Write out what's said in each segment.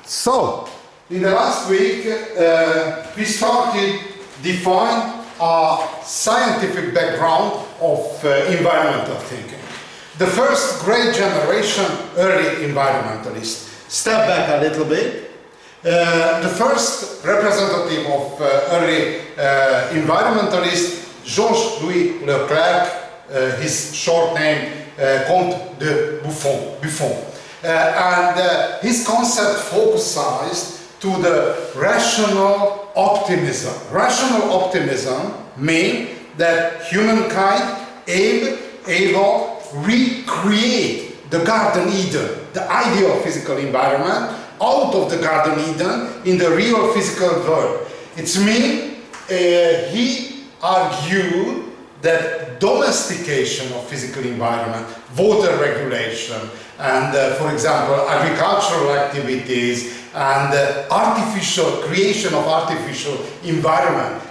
So, in the last week, we started define a scientific background of environmental thinking. The first great generation, early environmentalists. Step back a little bit. The first representative of early environmentalist, Georges-Louis Leclerc, his short name, Comte de Buffon. And his concept focused to the rational optimism. Rational optimism means that humankind able recreate the Garden Eden, the ideal physical environment, out of the Garden Eden in the real physical world. It means he argued that domestication of physical environment, water regulation, and for example, agricultural activities and creation of artificial environment,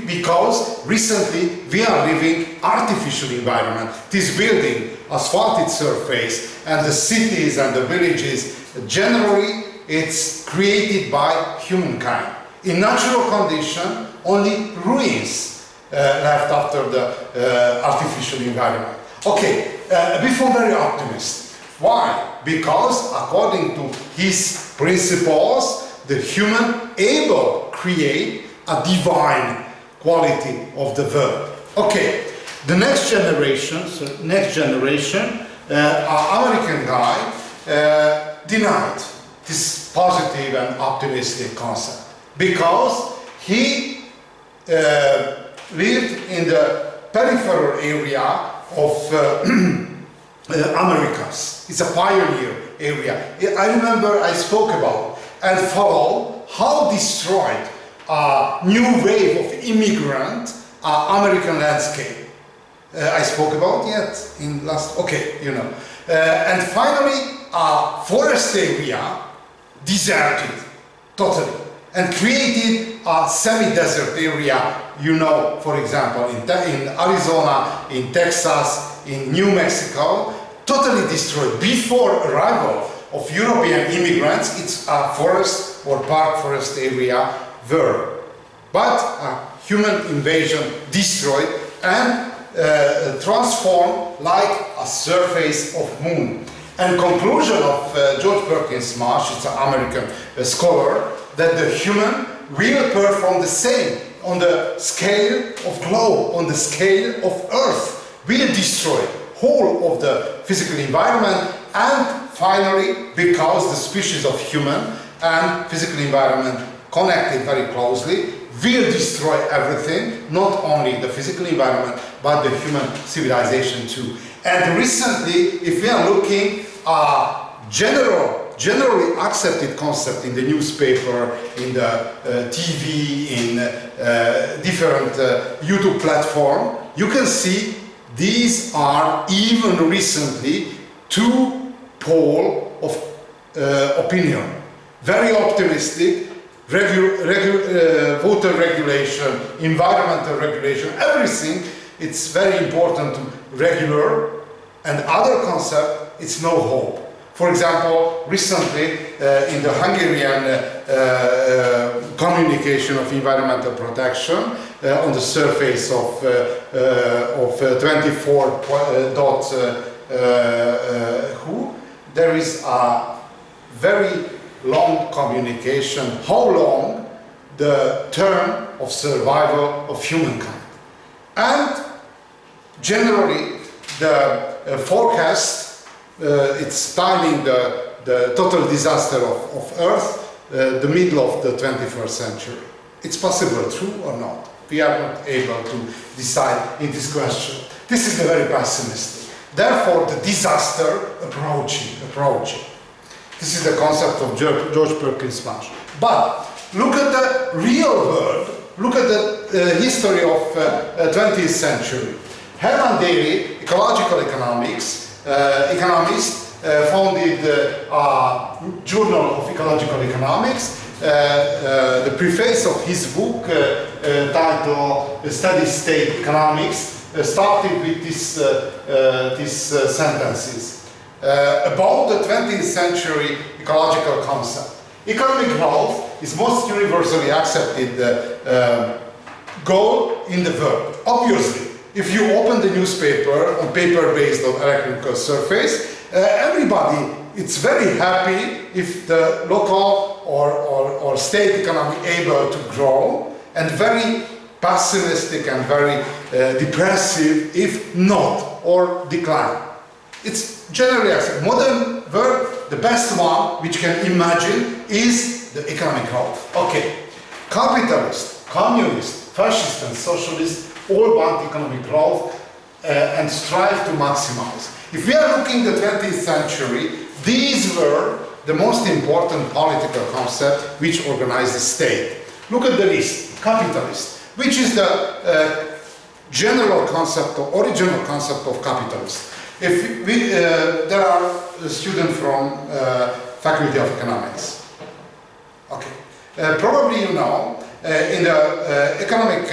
because recently we are living artificial environment. This building, asphalted surface, and the cities and the villages, generally it's created by humankind. In natural condition, only ruins left after the artificial environment. Okay, Buffon very optimistic. Why? Because according to his principles, the human able create a divine quality of the world. Okay, the next generation, American guy denied this positive and optimistic concept because he lived in the peripheral area of Americas. It's a pioneer area. I remember I spoke about and follow how destroyed a new wave of immigrant American landscape. I spoke about yet in last, okay, you know. And finally, a forest area deserted totally and created a semi-desert area, you know, for example, in Arizona, in Texas, in New Mexico, totally destroyed. Before arrival of European immigrants, it's a forest or park forest area were. But human invasion destroyed and transformed like a surface of moon. And conclusion of George Perkins Marsh, it's an American scholar, that the human will perform the same on the scale of globe, on the scale of Earth, will destroy whole of the physical environment, and finally, because the species of human and physical environment connected very closely, will destroy everything, not only the physical environment, but the human civilization too. And recently, if we are looking at generally accepted concept in the newspaper, in the TV, in different YouTube platform, you can see these are even recently two poles of opinion. Very optimistic, water regulation, environmental regulation, everything, it's very important to regular, and other concept, it's no hope. For example, recently in the Hungarian communication of environmental protection on the surface of 24 there is a very long communication, how long the term of survival of humankind. And generally the forecast, it's timing the total disaster of Earth, the middle of the 21st century. It's possible, true or not? We are not able to decide in this question. This is very pessimistic. Therefore, the disaster approaching. This is the concept of George Perkins Marsh. But look at the real world. Look at the history of 20th century. Herman Daly, ecological economist, founded a Journal of Ecological Economics. The preface of his book, titled Steady State Economics, started with these sentences about the 20th century ecological concept. Economic growth is most universally accepted goal in the world. Obviously, if you open the newspaper on paper based on electrical surface, everybody is very happy if the local or state economy able to grow, and very pessimistic and very depressive if not or decline. It's generally accepted. Modern world, the best one which can imagine is the economic growth. Okay, capitalist, communist, fascist and socialist all want economic growth and strive to maximize. If we are looking at the 20th century, these were the most important political concept which organized the state. Look at the list. Capitalist, which is the general concept or original concept of capitalist. If we, there are students from Faculty of Economics. Okay, probably you know, in the economic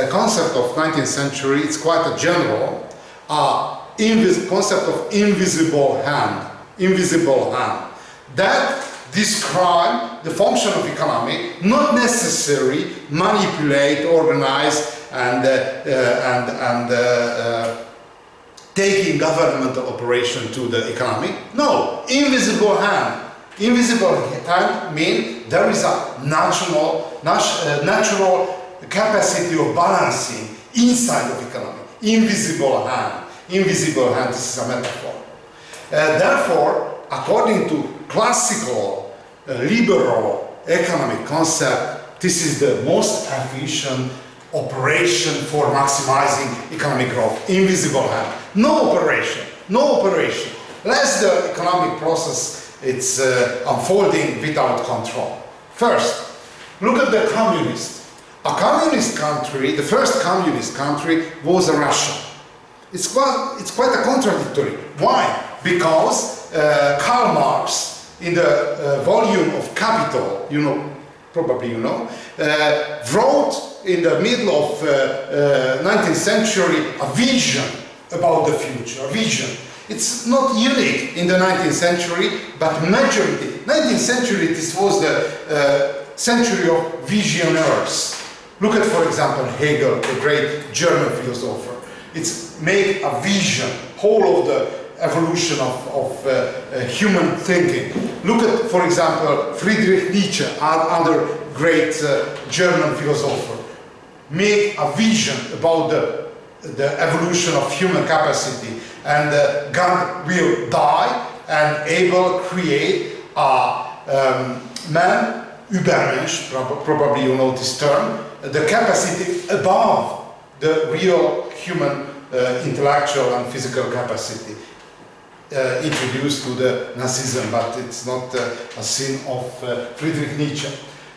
concept of 19th century, it's quite a general concept of invisible hand. Invisible hand. That describe the function of economy, not necessarily manipulate, organize, and taking governmental operation to the economy. No, invisible hand. Invisible hand means there is a natural capacity of balancing inside of economy. Invisible hand. Invisible hand, this is a metaphor. Therefore, according to classical liberal economic concept, this is the most efficient operation for maximizing economic growth. Invisible hand. No operation. No operation. Less the economic process it's unfolding without control. First, look at the communist. A communist country, the first communist country was Russia. It's quite a contradictory. Why? Because Karl Marx, in the volume of Capital, you know, probably you know, wrote in the middle of 19th century a vision about the future, a vision. It's not unique in the 19th century, but majority. 19th century, this was the century of visionaries. Look at, for example, Hegel, the great German philosopher. It's made a vision, whole of the evolution of human thinking. Look at, for example, Friedrich Nietzsche, other great German philosopher. Make a vision about the evolution of human capacity, and God will die and able to create a man, Übermensch, probably you know this term, the capacity above the real human intellectual and physical capacity introduced to the Nazism, but it's not a sin of Friedrich Nietzsche.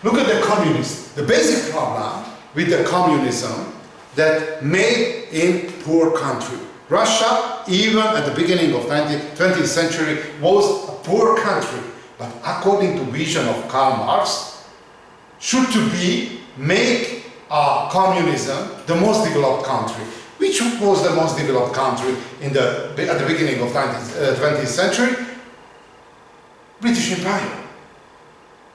Look at the communists. The basic problem with the communism that made in poor country. Russia, even at the beginning of 20th century, was a poor country. But according to vision of Karl Marx, should to be make communism the most developed country. Which was the most developed country at the beginning of 20th century? British Empire.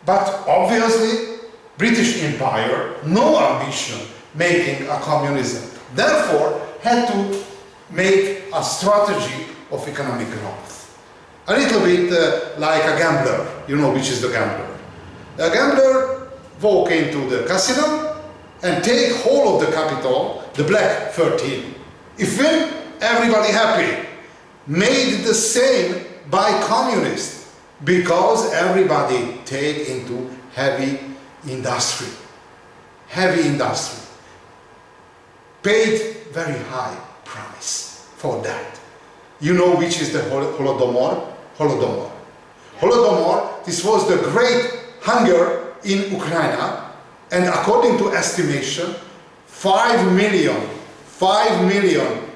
But obviously, British Empire, no ambition making a communism. Therefore, had to make a strategy of economic growth. A little bit like a gambler. You know which is the gambler. A gambler walk into the casino and take whole of the capital, the black 13. If win, everybody happy. Made the same by communists, because everybody take into heavy industry. Heavy industry. Paid very high price for that. You know which is the Holodomor? Holodomor. Holodomor, this was the great hunger in Ukraine, and according to estimation, 5 million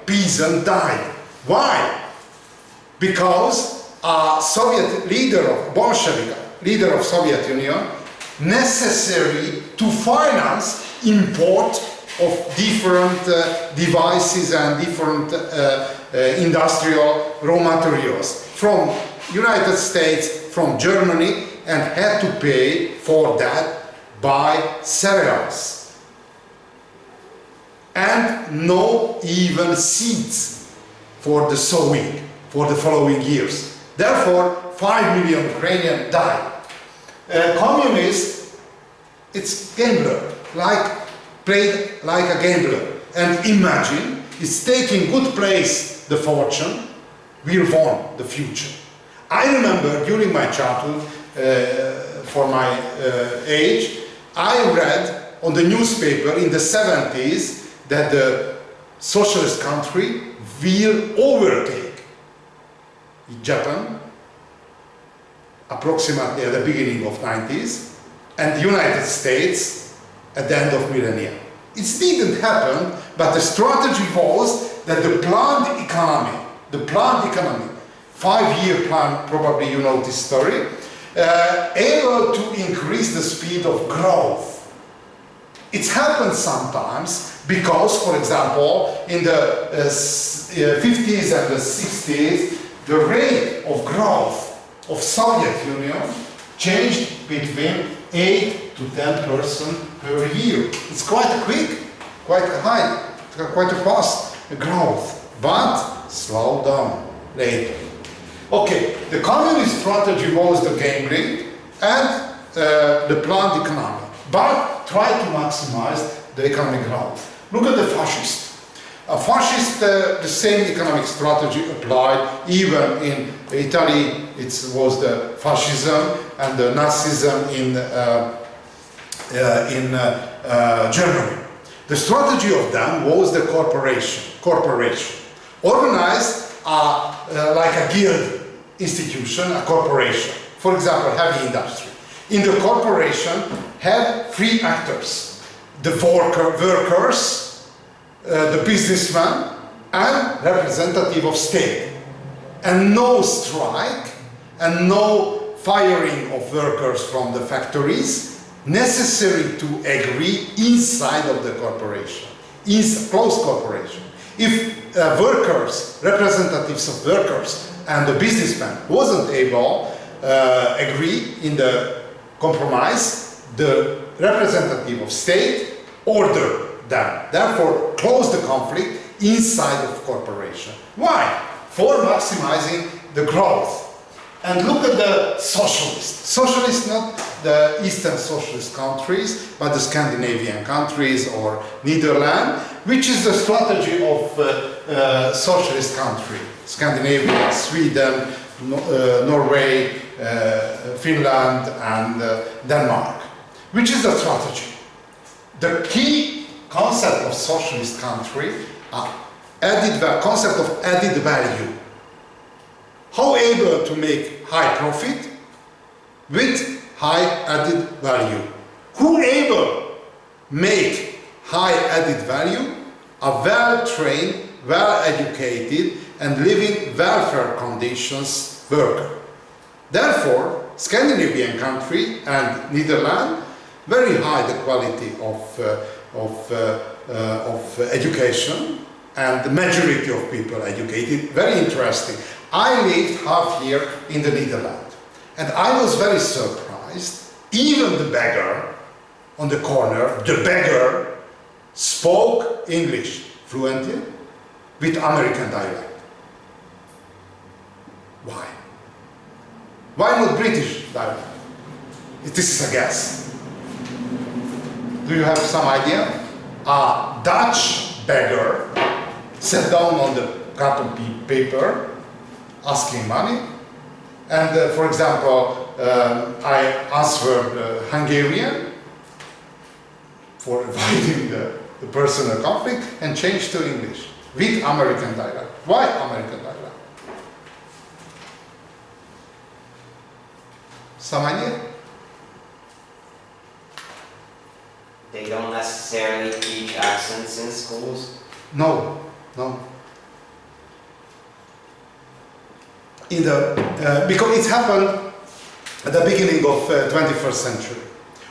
peasants died. Why? Because a Soviet leader of Bolshevik, leader of Soviet Union, necessary to finance import of different devices and different industrial raw materials from United States, from Germany, and had to pay for that by cereals. And no even seeds for the sowing for the following years. Therefore, 5 million Ukrainians died. Communist, it's gambler, played like a gambler. And imagine, it's taking good place, the fortune, will won the future. I remember during my childhood, for my age, I read on the newspaper in the 70s that the socialist country will overtake Japan approximately at the beginning of 90s and the United States at the end of millennium. It didn't happen, but the strategy was that the planned economy, 5-year plan, probably you know this story, able to increase the speed of growth. It happens sometimes because, for example, in the 50s and the 60s, the rate of growth of Soviet Union changed between 8 to 10% per year. It's quite quick, quite high, quite a fast growth, but slow down later. Okay, the communist strategy was the gambling and the planned economy, but try to maximize the economic growth. Look at the fascist. A fascist, the same economic strategy applied even in Italy. It was the fascism and the Nazism in Germany. The strategy of them was the corporation. Organized like a guild institution, a corporation. For example, heavy industry. In the corporation had 3 actors: the workers, the businessman, and representative of state. And no strike and no firing of workers from the factories necessary to agree inside of the corporation, in close corporation. If workers, representatives of workers and the businessman wasn't able agree in the compromise, the representative of state ordered them. Therefore, close the conflict inside of corporation. Why? For maximizing the growth. And look at the socialists. Socialists, not the Eastern socialist countries, but the Scandinavian countries or Netherlands, which is the strategy of socialist country. Scandinavia, Sweden, Norway, Finland, and Denmark. Which is the strategy? The key concept of socialist country, concept of added value. How able to make high profit with high added value? Who able make high added value? A well-trained, well-educated and living welfare conditions worker. Therefore, Scandinavian country and Netherlands very high the quality of education, and the majority of people educated. Very interesting. I lived half year in the Netherlands, and I was very surprised. Even the beggar on the corner, the beggar spoke English fluently with American dialect. Why? Why not British dialect? This is a guess. Do you have some idea? A Dutch beggar sat down on the carton paper asking money. And for example, I answered Hungarian for avoiding the personal conflict and changed to English with American dialect. Why American dialect? Some idea? They don't necessarily teach accents in schools? No. Because it happened at the beginning of 21st century.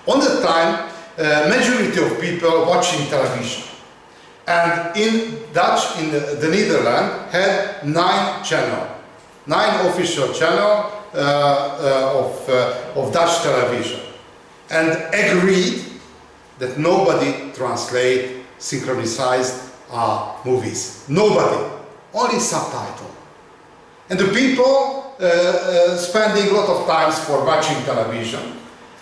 On that time, majority of people watching television. And in Dutch, in the Netherlands, had 9 channels. 9 official channels of Dutch television and agreed that nobody translate synchronized movies. Nobody, only subtitle. And the people spending a lot of time for watching television,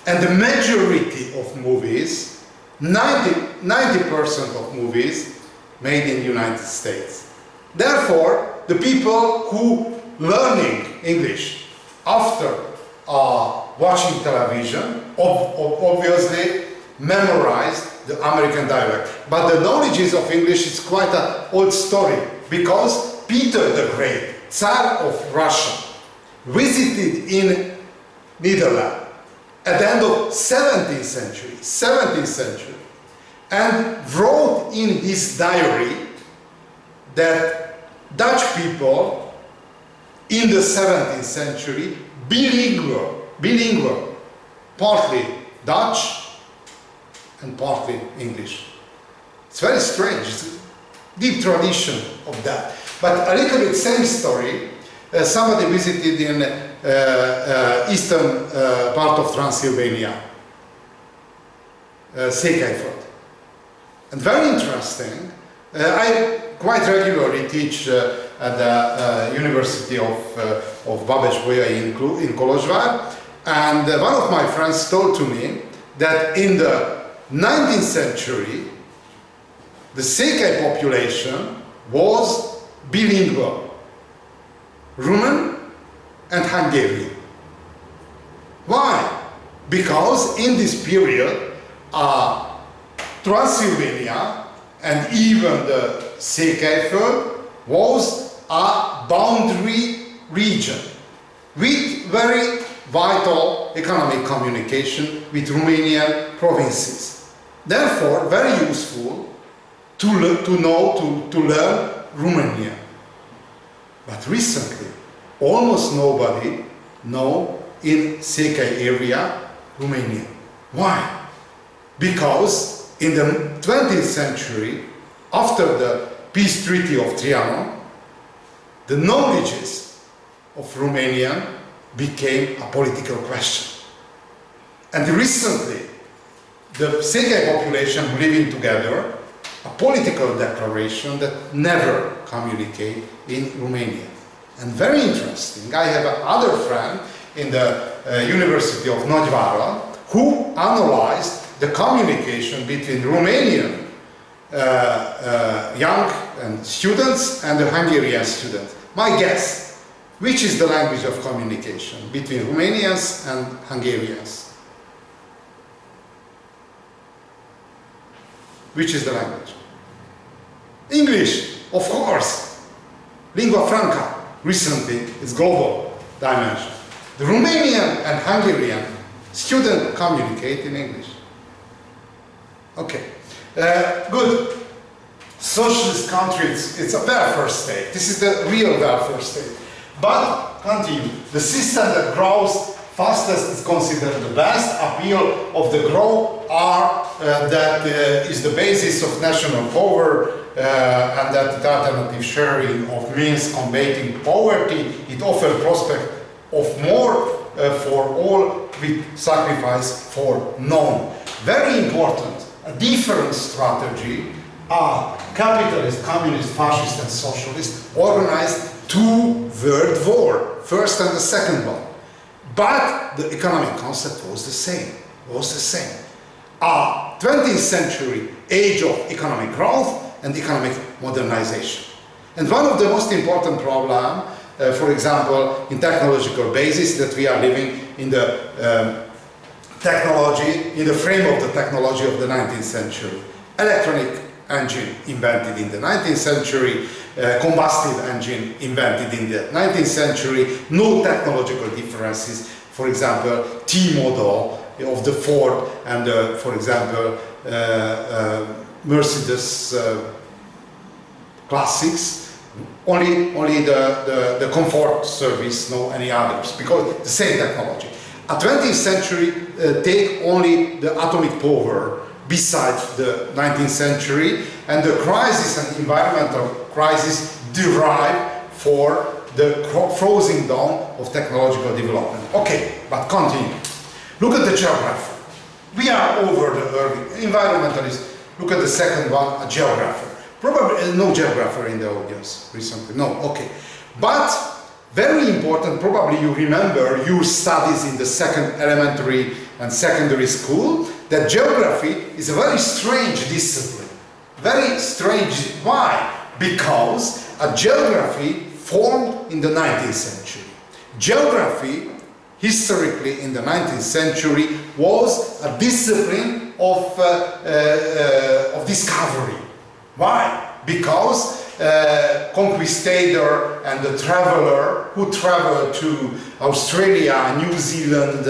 and the majority of movies, 90% of movies, made in the United States. Therefore, the people who learning English after watching television obviously memorized the American dialect. But the knowledge of English is quite an old story, because Peter the Great, Tsar of Russia, visited in Netherlands at the end of 17th century, and wrote in his diary that Dutch people in the 17th century bilingual, partly Dutch and partly English. It's very strange, it's a deep tradition of that. But a little bit same story, somebody visited in eastern part of Transylvania, Székelyföld. And very interesting, I quite regularly teach at the University of Babes-Bolyai in Kolozsvár, and one of my friends told to me that in the 19th century the Székely population was bilingual, Roman and Hungarian. Why? Because in this period Transylvania and even the Székelyföld was a boundary region with very vital economic communication with Romanian provinces. Therefore, very useful to learn Romanian. But recently, almost nobody know in Székely area Romanian. Why? Because in the 20th century, after the peace treaty of Trianon, the knowledges of Romanian became a political question. And recently, the Székely population living together, a political declaration that never communicate in Romanian. And very interesting, I have another friend in the University of Nagyvárad who analyzed the communication between Romanian young and students and the Hungarian students. My guess, which is the language of communication between Romanians and Hungarians? Which is the language? English, of course. Lingua franca, recently, it's global dimension. The Romanian and Hungarian students communicate in English. Okay, good. Socialist country, it's a welfare state. This is the real welfare state. But, continue, the system that grows fastest is considered the best. Appeal of the growth are that is the basis of national power and that the alternative sharing of means combating poverty. It offers prospect of more for all with sacrifice for none. Very important, a different strategy are capitalist, communist, fascist and socialist organized two world war, first and the second one. But the economic concept was the same, 20th century age of economic growth and economic modernization. And one of the most important problems, for example, in technological basis, that we are living in the technology, in the frame of the technology of the 19th century. Electronic engine invented in the 19th century, combustive engine invented in the 19th century, no technological differences. For example, T model of the Ford and for example, Mercedes classics, only the comfort service, no any others, because the same technology. A 20th century take only the atomic power besides the 19th century, and the crisis and environmental crisis derive for the frozen down of technological development. Okay, but continue. Look at the geographer. We are over the early environmentalist. Look at the second one, a geographer. Probably no geographer in the audience recently. No, okay. But very important, probably you remember your studies in the second elementary and secondary school, that geography is a very strange discipline. Very strange. Why? Because a geography formed in the 19th century. Geography, historically in the 19th century, was a discipline of discovery. Why? Because conquistador and the traveler who traveled to Australia, New Zealand,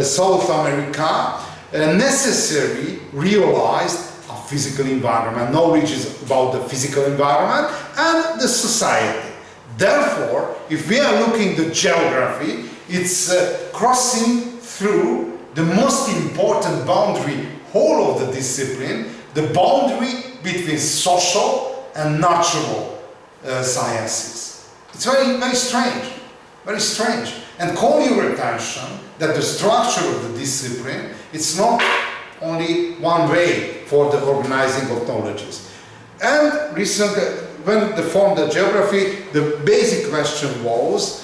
South America, necessarily realized a physical environment, knowledge about the physical environment and the society. Therefore, if we are looking at geography, it's crossing through the most important boundary, whole of the discipline, the boundary between social and natural sciences. It's very, very strange. And call your attention that the structure of the discipline, it's not only one way for the organizing of knowledges. And recently, when they formed the geography, the basic question was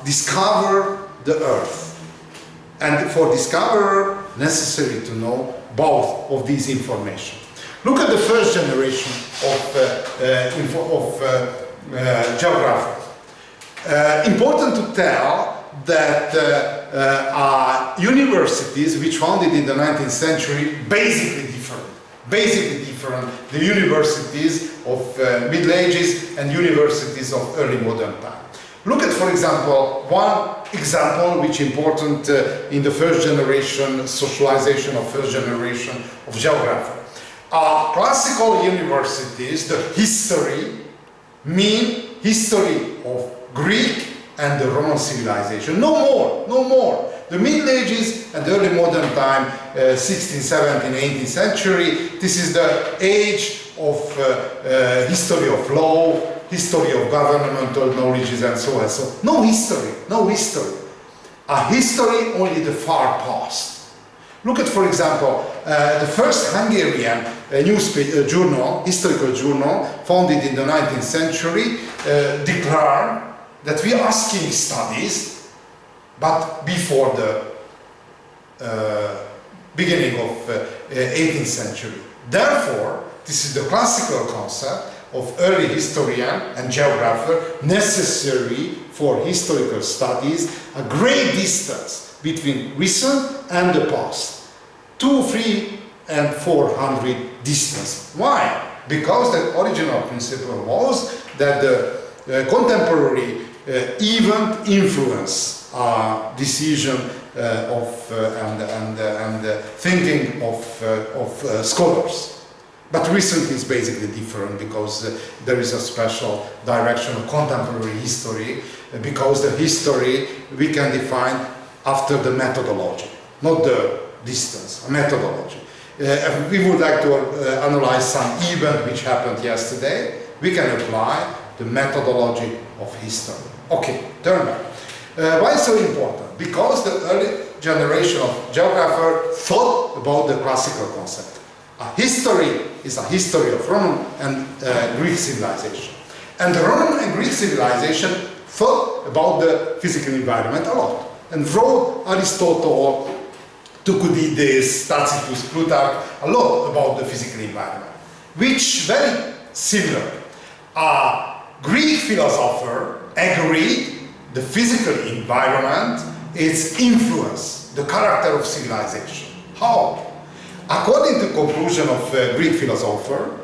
discover the Earth. And for discoverer, necessary to know both of these information. Look at the first generation of geographers. Important to tell that universities which founded in the 19th century basically different. The universities of Middle Ages and universities of early modern time. Look at, for example, one example which is important in the first generation socialization of first generation of geographers. Classical universities, the history mean history of Greek and the Roman civilization. No more. The Middle Ages and the early modern time, 16th, 17th, 18th century, this is the age of history of law, history of governmental knowledges and so on. So no history. A history only the far past. Look at, for example, the first Hungarian journal, historical journal, founded in the 19th century, declared that we are asking studies, but before the beginning of 18th century. Therefore, this is the classical concept of early historian and geographer necessary for historical studies, a great distance between recent and the past. 200, 300 and 400 distance. Why? Because the original principle was that the contemporary event influence decision and thinking of scholars. But recently it's basically different because there is a special direction of contemporary history, because the history we can define after the methodology, not the distance, a methodology. If we would like to analyze some event which happened yesterday, we can apply the methodology of history. Okay, turn back. Why so important? Because the early generation of geographers thought about the classical concept. A history is a history of Roman and Greek civilization. And the Roman and Greek civilization thought about the physical environment a lot. And wrote Aristotle, Thucydides, Tacitus, Plutarch, a lot about the physical environment. Which very similar. A Greek philosopher agreed the physical environment is influence, the character of civilization. How? According to conclusion of Greek philosopher,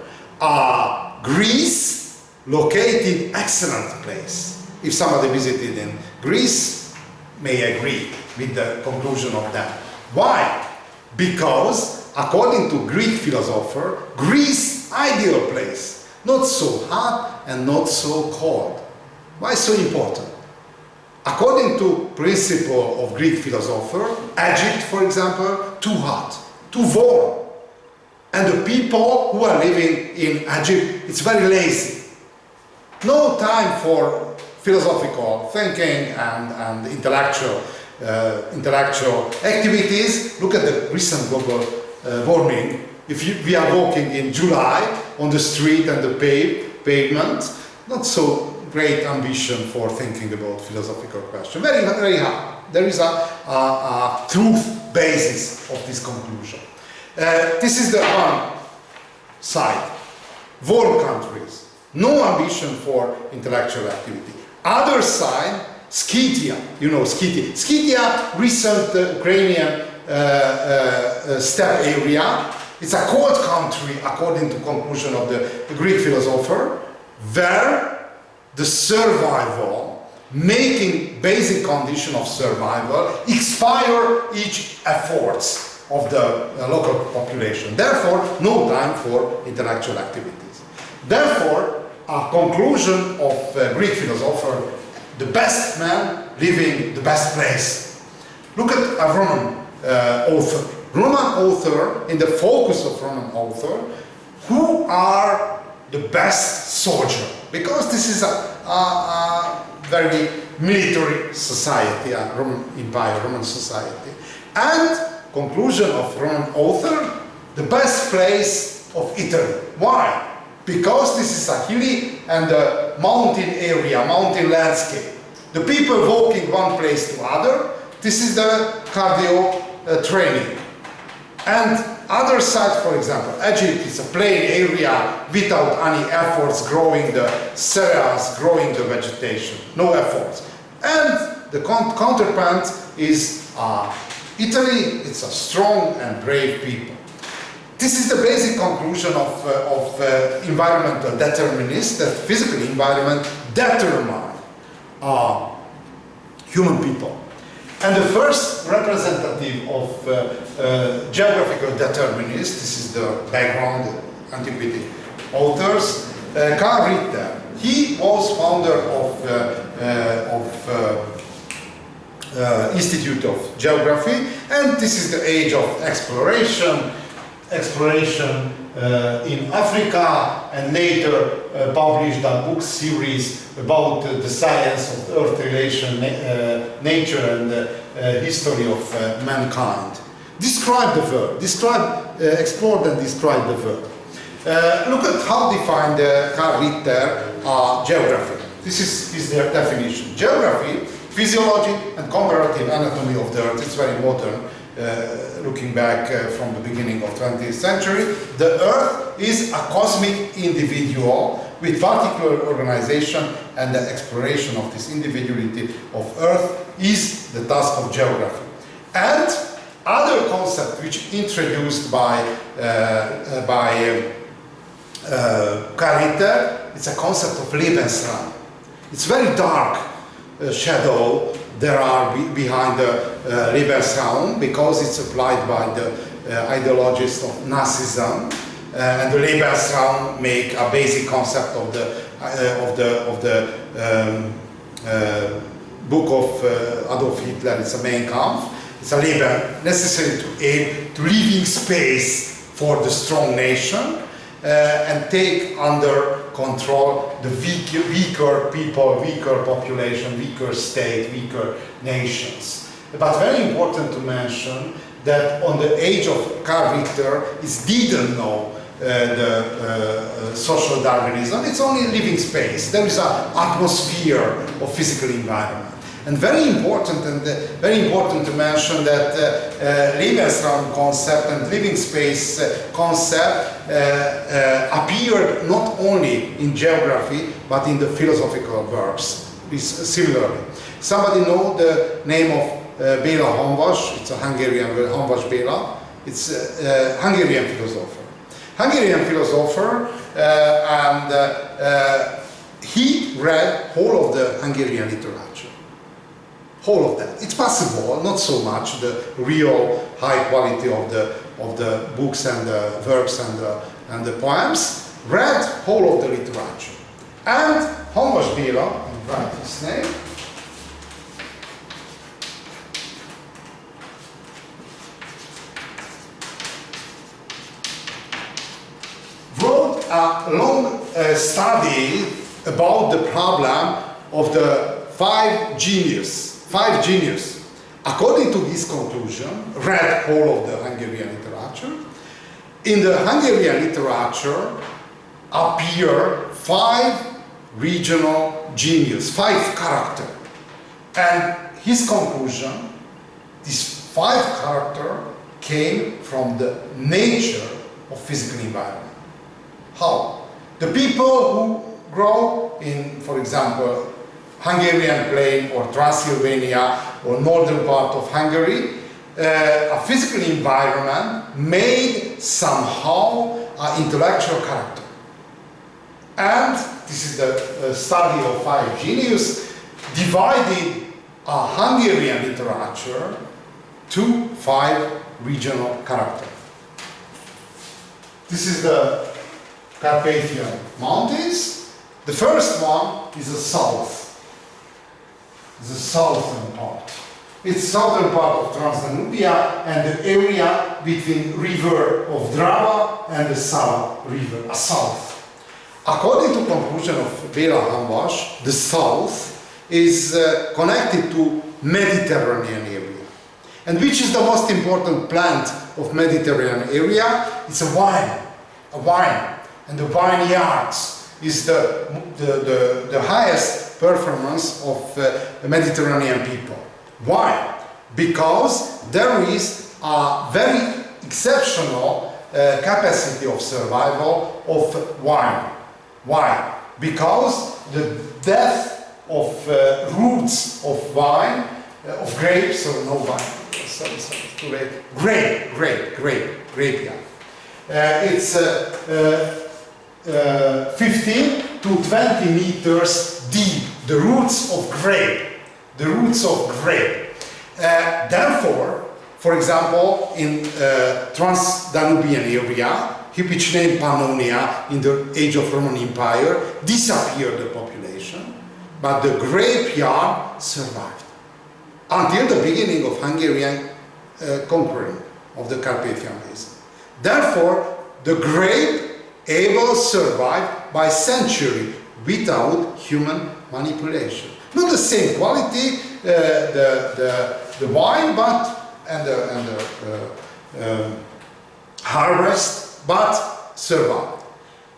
Greece located excellent place. If somebody visited in Greece, may agree with the conclusion of that. Why? Because according to Greek philosopher, Greece ideal place, not so hot and not so cold. Why so important? According to principle of Greek philosopher, Egypt, for example, too hot, too warm. And the people who are living in Egypt, it's very lazy. No time for philosophical thinking and intellectual activities. Look at the recent global warming. We are walking in July on the street and the pavement, not so great ambition for thinking about philosophical questions. Very, very hard. There is a truth basis of this conclusion. This is the one side. Warm countries, no ambition for intellectual activity. Other side, Scythia, you know Scythia. Scythia, recent Ukrainian steppe area. It's a cold country, according to conclusion of the Greek philosopher, where the survival, making basic condition of survival, expire each efforts of the local population. Therefore, no time for intellectual activities. Therefore, a conclusion of Greek philosopher, the best man living the best place. Look at a Roman author. Roman author, in the focus of Roman author, who are the best soldier? Because this is a very military society, a Roman Empire, Roman society. And conclusion of Roman author, the best place of Italy. Why? Because this is a hilly and a mountain area, mountain landscape. The people walking one place to other, this is the cardio training. And other side, for example, Egypt is a plain area without any efforts growing the cereals, growing the vegetation, no efforts. And the counterpart is Italy, it's a strong and brave people. This is the basic conclusion of environmental determinists, that physical environment determine human people. And the first representative of geographical determinists, this is the background, antiquity authors, Karl Ritter. He was founder of Institute of Geography, and this is the age of exploration in Africa, and later published a book series about the science of the earth relation, nature and history of mankind. Describe the world, explored and describe the world. Look at how defined Karl Ritter geography. This is their definition. Geography, physiology and comparative anatomy of the earth. It's very modern. Looking back from the beginning of 20th century, the Earth is a cosmic individual with particular organization, and the exploration of this individuality of Earth is the task of geography. And other concept which introduced by Karl Ritter, it's a concept of Lebensraum. It's very dark shadow there are behind the Lebensraum, because it's applied by the ideologists of Nazism, and the Lebensraum make a basic concept of the book of Adolf Hitler. It's a Mein Kampf. It's a Leben, necessary to aim to living space for the strong nation, and take under control the weaker people, weaker population, weaker state, weaker nations. But very important to mention that on the age of Karl Ritter, it didn't know the social Darwinism. It's only living space. There is an atmosphere of physical environment. And very important to mention that Lebensraum concept and living space concept appeared not only in geography but in the philosophical works. Similarly, somebody know the name of Béla Hamvas? It's a Hungarian Hamvas Béla. It's a Hungarian philosopher. And he read whole of the Hungarian literature. Whole of that. It's possible, not so much the real high quality of the books and the works and the poems. Read whole of the literature. And Hamvas Béla, I'll write his name. Wrote a long study about the problem of the five genius. According to this conclusion, read all of the Hungarian literature. In the Hungarian literature appear five regional genius, five characters. And his conclusion, these five characters came from the nature of physical environment. How? The people who grow in, for example, Hungarian plain or Transylvania or northern part of Hungary, a physical environment made somehow an intellectual character. And this is the study of five genius, divided a Hungarian literature to five regional characters. This is the Carpathian Mountains. The first one is the south. The southern part. It's southern part of Transdanubia and the area between river of Drava and the Sava river, south. According to conclusion of Béla Hamvas, the south is connected to Mediterranean area. And which is the most important plant of Mediterranean area? It's a wine. And the vineyards is the highest performance of the Mediterranean people. Why? Because there is a very exceptional capacity of survival of wine. Why? Because the death of roots of wine, of grapes, or no wine, sorry, too late. Grape, yeah. It's 15 to 20 meters deep, the roots of grape. Therefore, for example, in Transdanubian area, which named Pannonia in the age of Roman Empire, disappeared the population, but the grapeyard survived until the beginning of Hungarian conquering of the Carpathian Basin. Therefore, the grape able survive by century without human manipulation. Not the same quality, the wine, but and the harvest, but survived.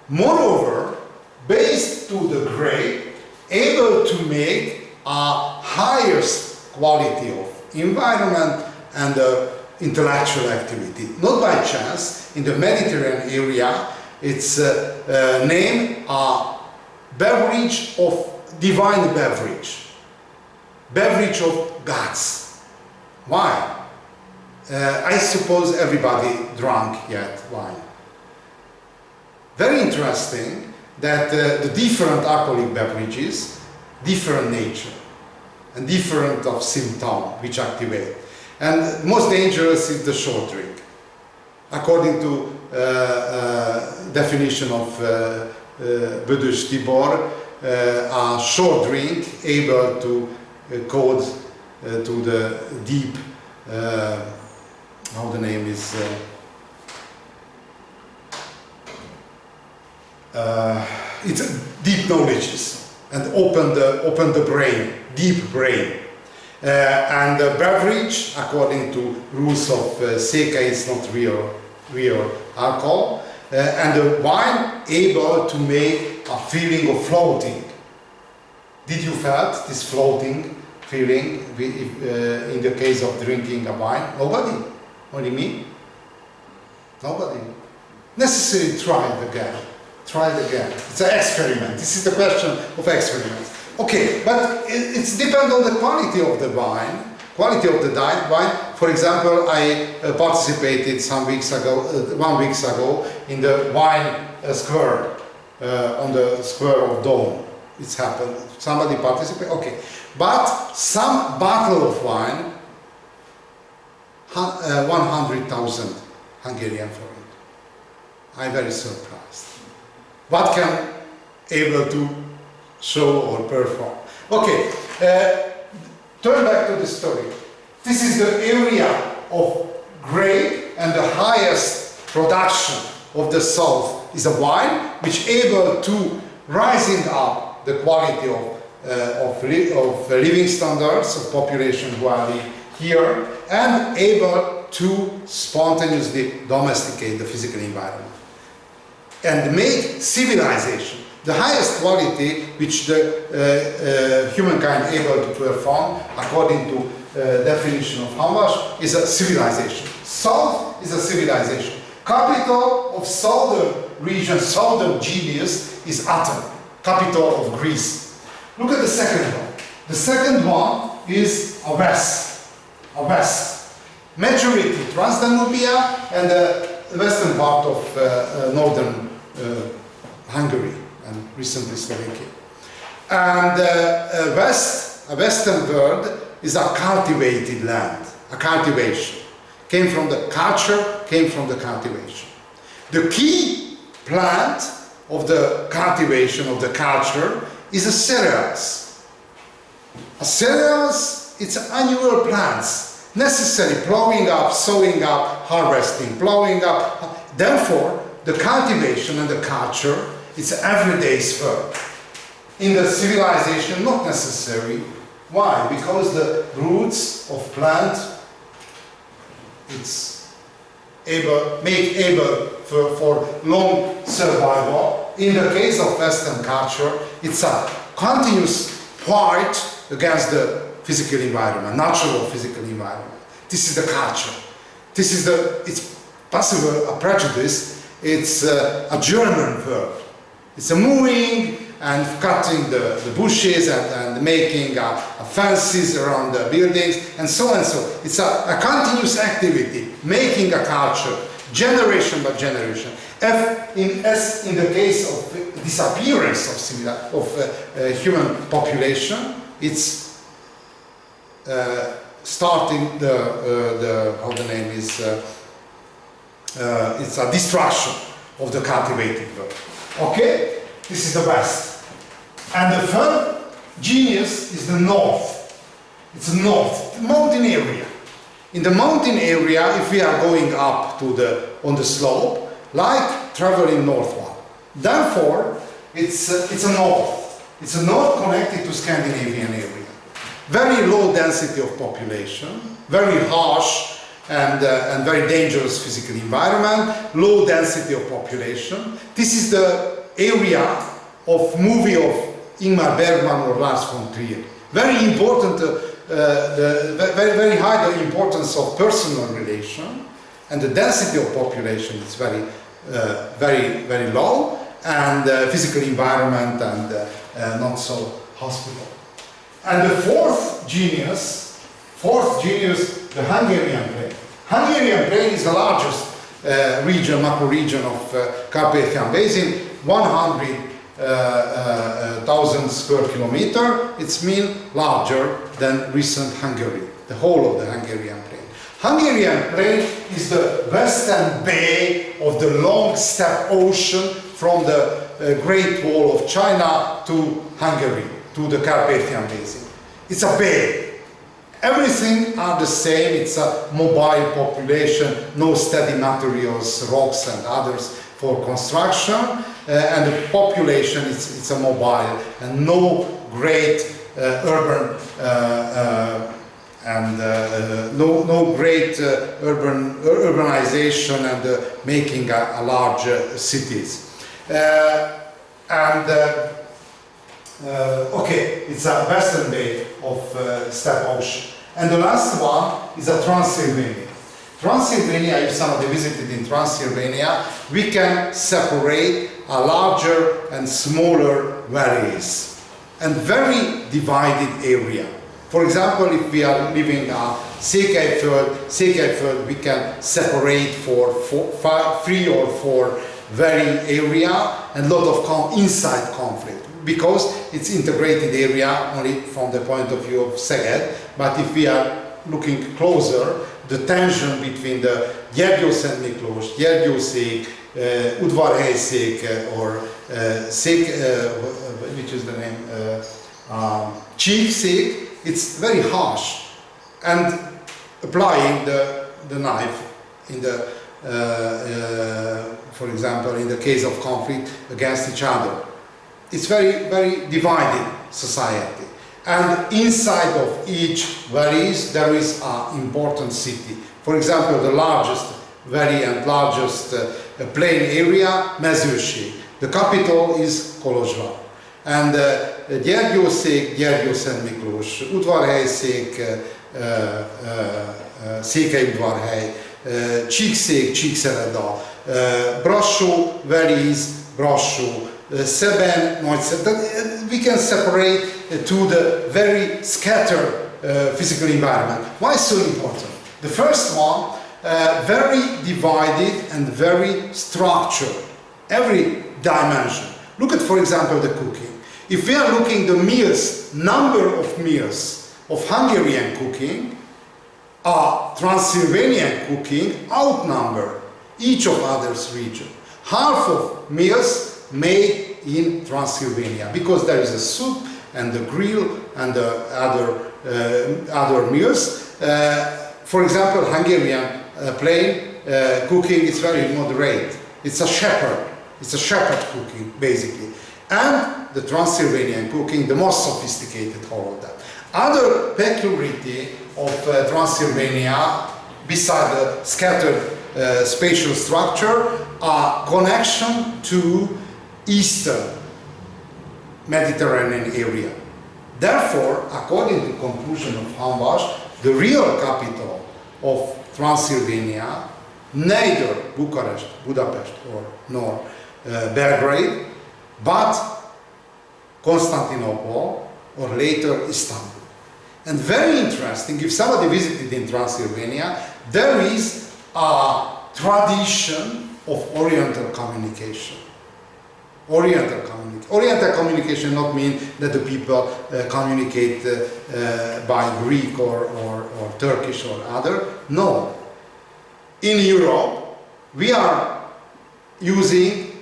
Moreover, based to the grape, able to make a highest quality of environment and intellectual activity. Not by chance, in the Mediterranean area, it's named a beverage of divine beverage of gods. Why? I suppose everybody drank yet wine. Very interesting that the different alcoholic beverages, different nature and different of symptoms which activate. And most dangerous is the short drink. According to definition of Bödös Tibor, a short drink able to cause to the deep, how the name is, it's deep knowledges and open the brain, deep brain. And the beverage, according to rules of Székely, is not real alcohol. And the wine able to make a feeling of floating. Did you felt this floating feeling in the case of drinking a wine? Nobody? Only me? Nobody? Necessarily try it again. It's an experiment. This is the question of experiment. Okay, but it depends on the quality of the wine. For example, I participated 1 week ago in the wine square on the square of Dome. It's happened. Somebody participated. Okay, but some bottle of wine, 100,000 Hungarian forint. I'm very surprised. What can able to show or perform? Okay, turn back to the story. This is the area of grape, and the highest production of the south is a wine which able to rising up the quality of living standards of population who are here, and able to spontaneously domesticate the physical environment and make civilization the highest quality which the humankind able to perform according to definition of Hamas is a civilization. South is a civilization. Capital of southern region, southern genius is Athens, capital of Greece. Look at the second one. The second one is a west. A west. Majority Transdanubia and the western part of northern Hungary and recently Slovakia. And a western world is a cultivated land, a cultivation. Came from the culture, came from the cultivation. The key plant of the cultivation of the culture is a cereals. A cereals, it's annual plants, necessary plowing up, sowing up, harvesting, plowing up. Therefore, the cultivation and the culture is everyday's work. In the civilization, not necessary. Why? Because the roots of plant it's made able for long survival. In the case of Western culture, it's a continuous fight against the physical environment, natural physical environment. This is the culture. It's possible a prejudice. It's a German word. It's a moving and cutting the bushes and making fences around the buildings and so on and so. It's a continuous activity, making a culture, generation by generation. As in the case of disappearance of human population, it's starting how the name is, it's a destruction of the cultivated world. Okay? This is the west. And the third genius is the north. It's the north, the mountain area. In the mountain area, if we are going up on the slope, like traveling northward. Therefore, it's a north. It's a north connected to Scandinavian area. Very low density of population, very harsh and very dangerous physical environment, low density of population. This is the area of movie of Ingmar Bergman or Lars von Trier. Very important, very high the importance of personal relation, and the density of population is very low, and physical environment and not so hospitable. And the fourth genius, the Hungarian plain. Hungarian plain is the largest macro region of Carpathian Basin. 100,000 square kilometer, it's mean larger than recent Hungary, the whole of the Hungarian plain. Hungarian plain is the western bay of the long steppe ocean from the Great Wall of China to Hungary, to the Carpathian Basin. It's a bay. Everything are the same, it's a mobile population, no steady materials, rocks and others for construction. And the population, it's a mobile and no great urban no great urbanization and making a large cities. Okay, it's a western bay of steppe ocean. And the last one is a Transylvania. Transylvania, if somebody visited in Transylvania, we can separate a larger and smaller valleys and very divided area. For example, if we are living a Székelyföld, we can separate for 3 or 4 very area and lot of inside conflict, because it's integrated area only from the point of view of Szeged. But if we are looking closer, the tension between the Gyergyószent Miklós, Gyergyószék, Udvarhelyszék, or Szék, which is the name, Csíkszék, it's very harsh, and applying the knife in the, for example, in the case of conflict against each other. it's very divided society. And inside of each valleys there is an important city. For example, the largest valley and largest plain area, Mezőség. The capital is Kolozsvár. And Gyergyószék, Gyergyó-Szentmiklós, Udvarhelyszék, Székelyudvarhely, Csíkszék, Csíkszereda, Brassó, valleys, Brassó, Szeben, Nagyszeben. We can separate to the very scattered physical environment. Why so important? The first one, very divided and very structured, every dimension. Look at, for example, the cooking. If we are looking the meals, number of meals of Hungarian cooking, Transylvanian cooking outnumber each of others region. Half of meals made in Transylvania, because there is a soup and the grill and the other meals. For example, Hungarian plain cooking is very moderate. It's a shepherd cooking basically. And the Transylvanian cooking, the most sophisticated, all of that. Other peculiarity of Transylvania, beside the scattered spatial structure, are connection to Eastern Mediterranean area. Therefore, according to the conclusion of Hamvas, the real capital of Transylvania, neither Bucharest, Budapest, nor Belgrade, but Constantinople, or later Istanbul. And very interesting, if somebody visited in Transylvania, there is a tradition of Oriental communication. Oriental communication not mean that the people communicate by Greek or Turkish or other. No. In Europe, we are using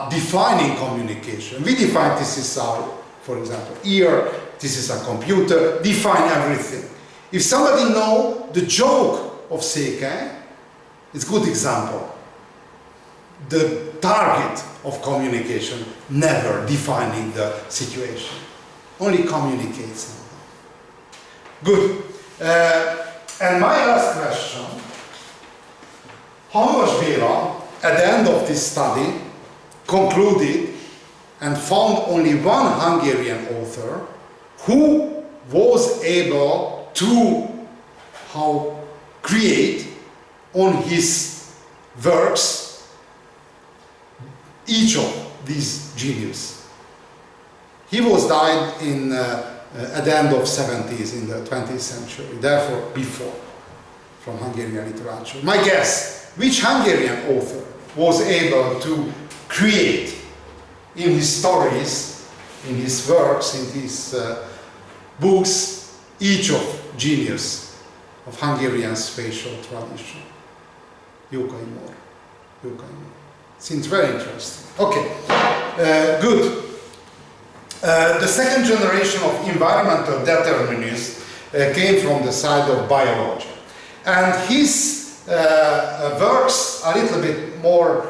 defining communication. We define this is our, for example, ear, this is a computer, define everything. If somebody know the joke of Székely, it's a good example. The target of communication, never defining the situation, only communicates. Good. And my last question, Hamvas Béla, at the end of this study, concluded and found only one Hungarian author who was able to create on his works each of these genius. He was died in at the end of 70s in the 20th century, therefore before, from Hungarian literature. My guess, which Hungarian author was able to create in his stories, in his works, in his books, each of genius of Hungarian spatial tradition? Jókai Mór. Seems very interesting. Okay, good. The second generation of environmental determinists came from the side of biology. And his works are a little bit more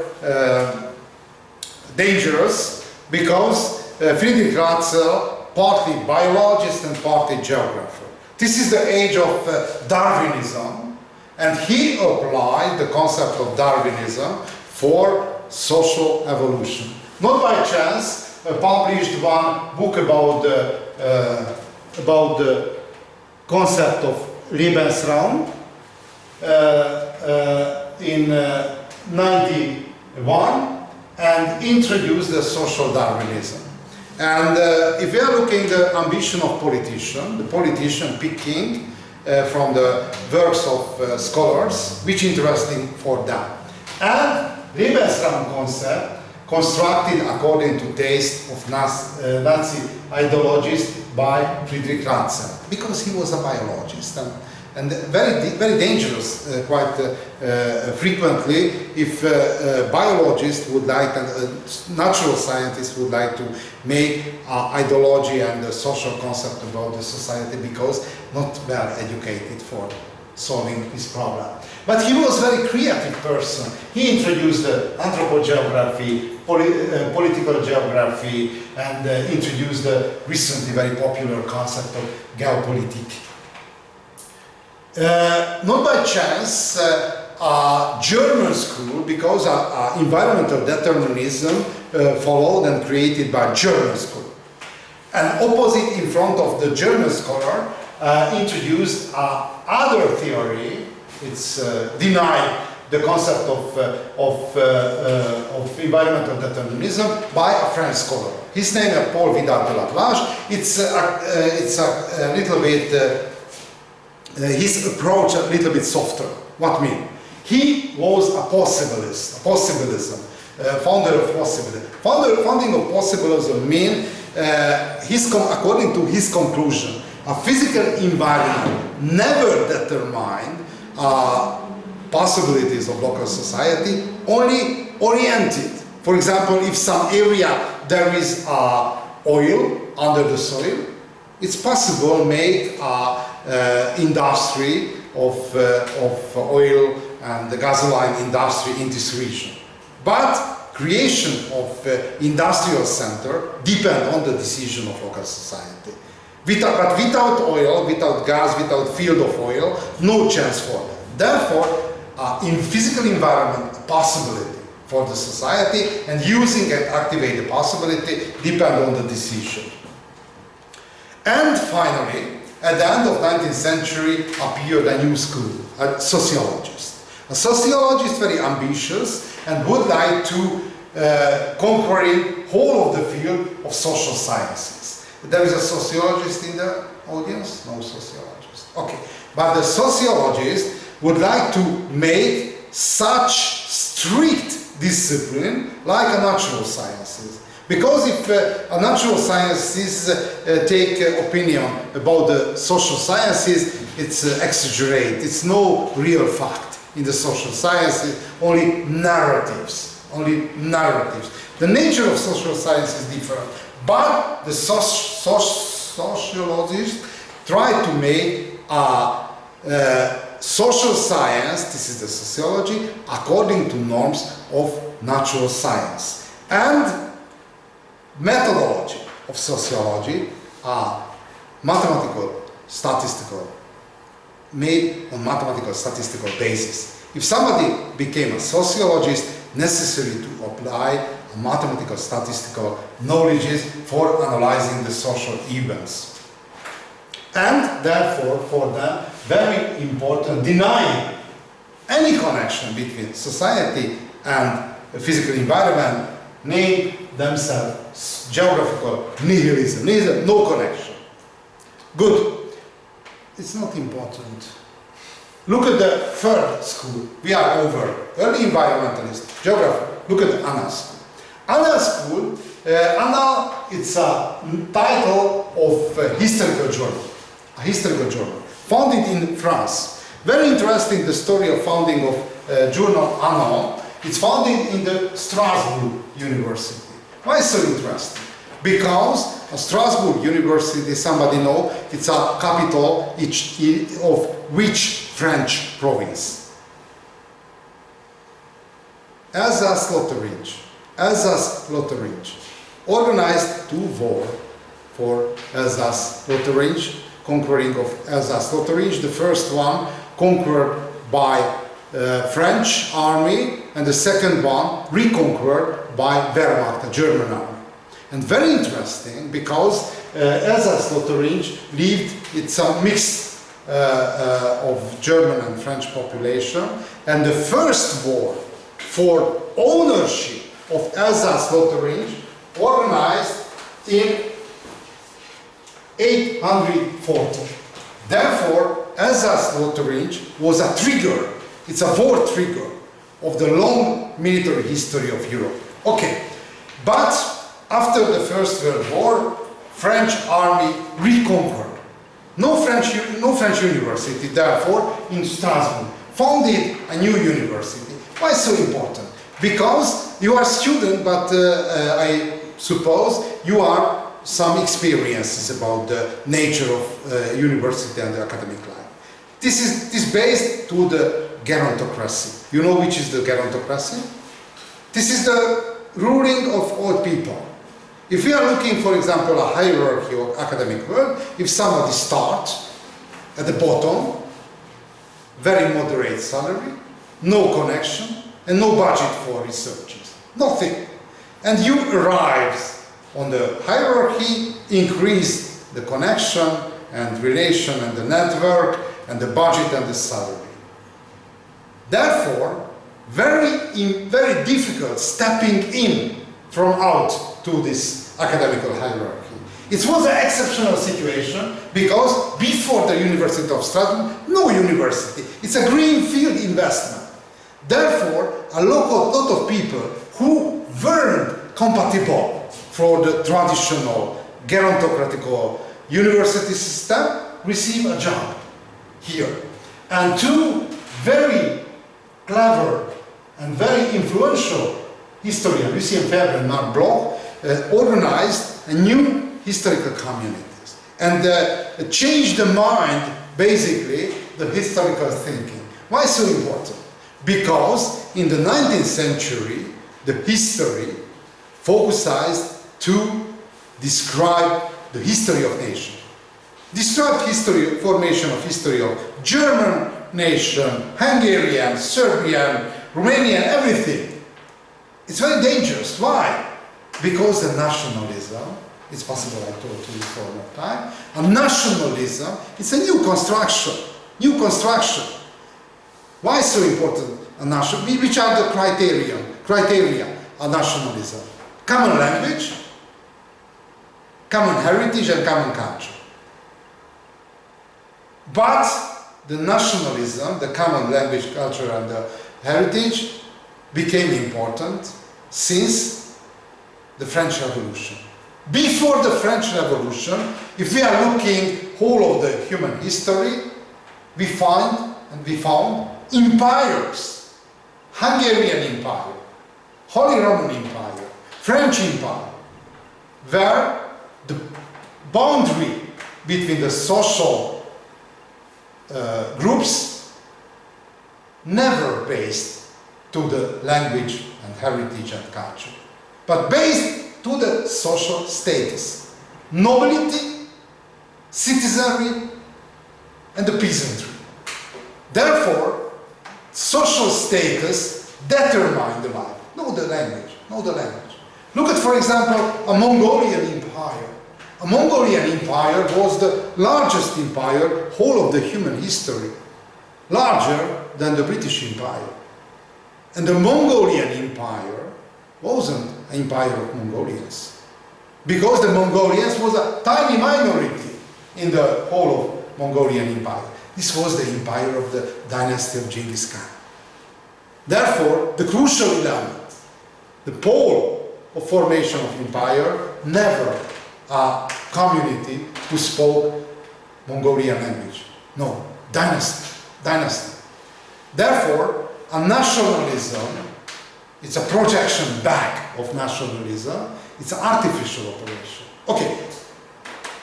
dangerous because Friedrich Ratzel, partly biologist and partly geographer. This is the age of Darwinism, and he applied the concept of Darwinism for social evolution. Not by chance, published one book about the concept of Lebensraum in 91 and introduced the social Darwinism. And if we are looking at the ambition of the politician picking from the works of scholars, which interesting for them. And Lebensraum concept constructed according to taste of Nazi ideologist by Friedrich Ratzel, because he was a biologist and very dangerous quite frequently if biologists would like and natural scientists would like to make ideology and the social concept about the society because not well educated for solving this problem. But he was a very creative person. He introduced anthropogeography, political geography, and introduced the recently very popular concept of geopolitics. Not by chance, a German school, because environmental determinism followed and created by German school. And opposite in front of the German scholar introduced other theory. It's denied the concept of environmental determinism by a French scholar. His name is Paul Vidal de la Plage. It's a little bit, his approach a little bit softer. What mean? He was a possibilist, founder of possibilism. Founding of possibilism mean, according to his conclusion, a physical environment never determined possibilities of local society, only oriented. For example, if some area there is oil under the soil, it's possible make industry of oil and the gasoline industry in this region. But creation of industrial center depend on the decision of local society. But without oil, without gas, without field of oil, no chance for that. Therefore, in physical environment, a possibility for the society, and using and activate the possibility depend on the decision. And finally, at the end of 19th century appeared a new school, a sociologist. A sociologist very ambitious and would like to conquering whole of the field of social sciences. There is a sociologist in the audience? No sociologist. Okay. But the sociologist would like to make such strict discipline like a natural sciences. Because if a natural sciences take opinion about the social sciences, it's exaggerate. It's no real fact in the social sciences, only narratives. Only narratives. The nature of social science is different. But the sociologists try to make a social science, this is the sociology, according to norms of natural science. And methodology of sociology are mathematical, statistical, made on mathematical, statistical basis. If somebody became a sociologist, necessary to apply a mathematical, statistical knowledges for analyzing the social events. And therefore, for them, very important, denying any connection between society and the physical environment, name themselves geographical nihilism. Nihilism, no connection. Good. It's not important. Look at the third school. We are over. Early environmentalist, geographer. Look at the Annales school. Annales school, Annales, it's a title of a historical journal. A historical journal. Founded in France. Very interesting, the story of founding of journal Annales. It's founded in the Strasbourg University. Why so interesting? Because Strasbourg University, somebody know, it's a capital of which French province? Alsace-Lotharinge. Alsace-Lotharinge. Organized two wars for Alsace-Lotharinge, conquering of Alsace-Lotharinge. The first one conquered by French army, and the second one reconquered by Wehrmacht, the German army. And very interesting, because Alsace-Lotharinge lived, it's a mix of German and French population, and the first war for ownership of Alsace-Lotharinge organized in 840. Therefore, Alsace-Lotharinge was a trigger, it's a war trigger of the long military history of Europe. Okay, but after the First World War, French army reconquered. No French university, therefore, in Strasbourg, founded a new university. Why so important? Because you are a student, but I suppose you are some experiences about the nature of university and the academic life. This is based to the gerontocracy. You know which is the gerontocracy? This is the ruling of all people. If we are looking, for example, a hierarchy of academic world, if somebody starts at the bottom, very moderate salary, no connection, and no budget for researchers, nothing. And you arrive on the hierarchy, increase the connection and relation and the network and the budget and the salary. Therefore, very difficult stepping in from out to this academical hierarchy. It was an exceptional situation because before the University of Strasbourg, no university. It's a greenfield investment. Therefore, a lot of people who weren't compatible for the traditional gerontocratic university system receive a job here. And two very clever and very influential historians, Lucien Febvre and Marc Bloch, organized a new historical communities and changed the mind, basically, the historical thinking. Why so important? Because in the 19th century, the history focused to describe the history of nation. Describe history, formation of history of German nation, Hungarian, Serbian, Romanian, everything. It's very dangerous. Why? Because the nationalism, it's possible I told you for a long time, a nationalism, it's a new construction. New construction. Why so important a national? Which are the criteria of nationalism? Common language, common heritage and common culture. But the nationalism, the common language, culture and the heritage became important since the French Revolution. Before the French Revolution, if we are looking whole of the human history, we found empires. Hungarian Empire, Holy Roman Empire, French Empire, where the boundary between the social groups never based to the language and heritage and culture, but based to the social status, nobility, citizenry, and the peasantry. Therefore, social status determined the life. Know the language. Look at, for example, a Mongolian empire. A Mongolian empire was the largest empire, whole of the human history, larger than the British Empire. And the Mongolian empire wasn't an empire of Mongolians, because the Mongolians was a tiny minority in the whole of Mongolian empire. This was the empire of the dynasty of Genghis Khan. Therefore, the crucial element, the pole of formation of empire, never a community who spoke Mongolian language. No, dynasty. Therefore, a nationalism, it's a projection back of nationalism, it's an artificial operation. Okay,